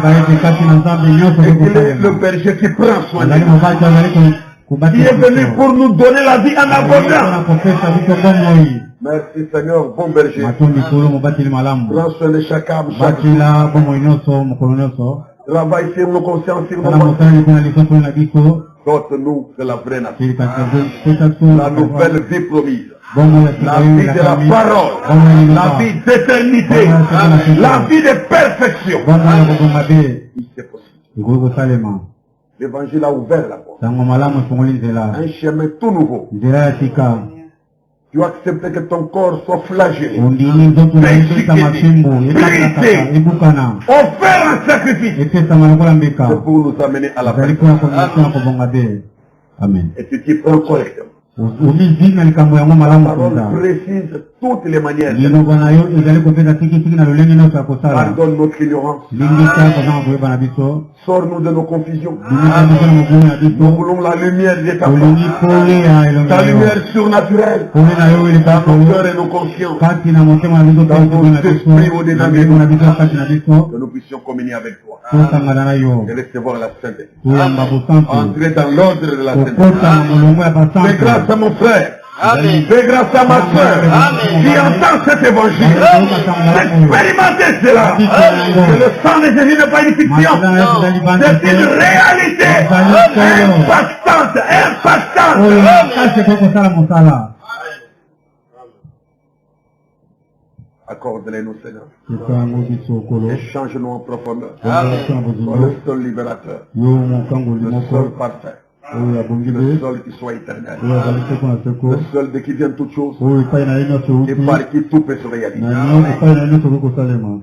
qu'il est le berger qui prend soin de nous. Qui est venu pour nous donner la vie en abondance. Merci Seigneur, bon berger. Prends soin de chaque âme, chaque jour. Travaille sur nos consciences, sur nos pensées. Donne-nous de la vraie nature. La nouvelle vie promise. La vie de la parole. La vie d'éternité. La vie de perfection. C'est possible. L'évangile a ouvert la porte. Un chemin tout nouveau. Tu as accepté que ton corps soit flagellé, persécuté, brisé, offert en sacrifice. C'est pour nous amener à la paix. Amen. Et tu t'y prends correctement. La parole précise toutes les manières. Pardonne notre ignorance. Sors-nous de nos confusions. Nous voulons la lumière de ta face. Ta lumière surnaturelle. Dans nos cœurs et nos consciences. Dans nos esprits au-dedans de nous. Que nous puissions communier avec toi. Et recevoir la sainteté. Entrer dans l'ordre de la sainteté. Fais grâce à mon frère. Amen. Fais grâce à ma soeur qui entend cet évangile. Expérimentez cela. Que le sang de Jésus n'est pas une fiction. C'est une réalité impactante. Accorde-les-nous, Seigneur. Échange-nous en profondeur. Sois le seul libérateur. Le seul parfait. Le seul qui soit éternel. Le seul de qui vient toutes choses. Et par qui tout peut se réaliser.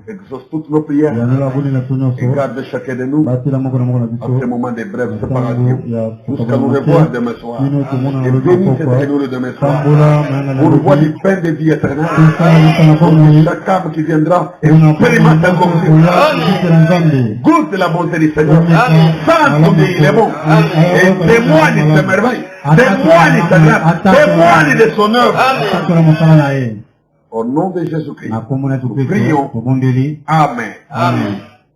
Exauce toutes nos prières. Et garde chacun de nous à ce moment de brève séparation. Jusqu'à nous revoir demain soir. Et bénis cette réunion demain soir. Pour nous voir du pain de vie éternelle. Pour chaque âme qui viendra expérimenter encore plus. Goûte la bonté du Seigneur. Sens combien il est bon. Et témoigne de ses merveilles, témoigne de sa grâce, témoigne de son œuvre. Au nom de Jésus-Christ, nous prions. Amen. Amen.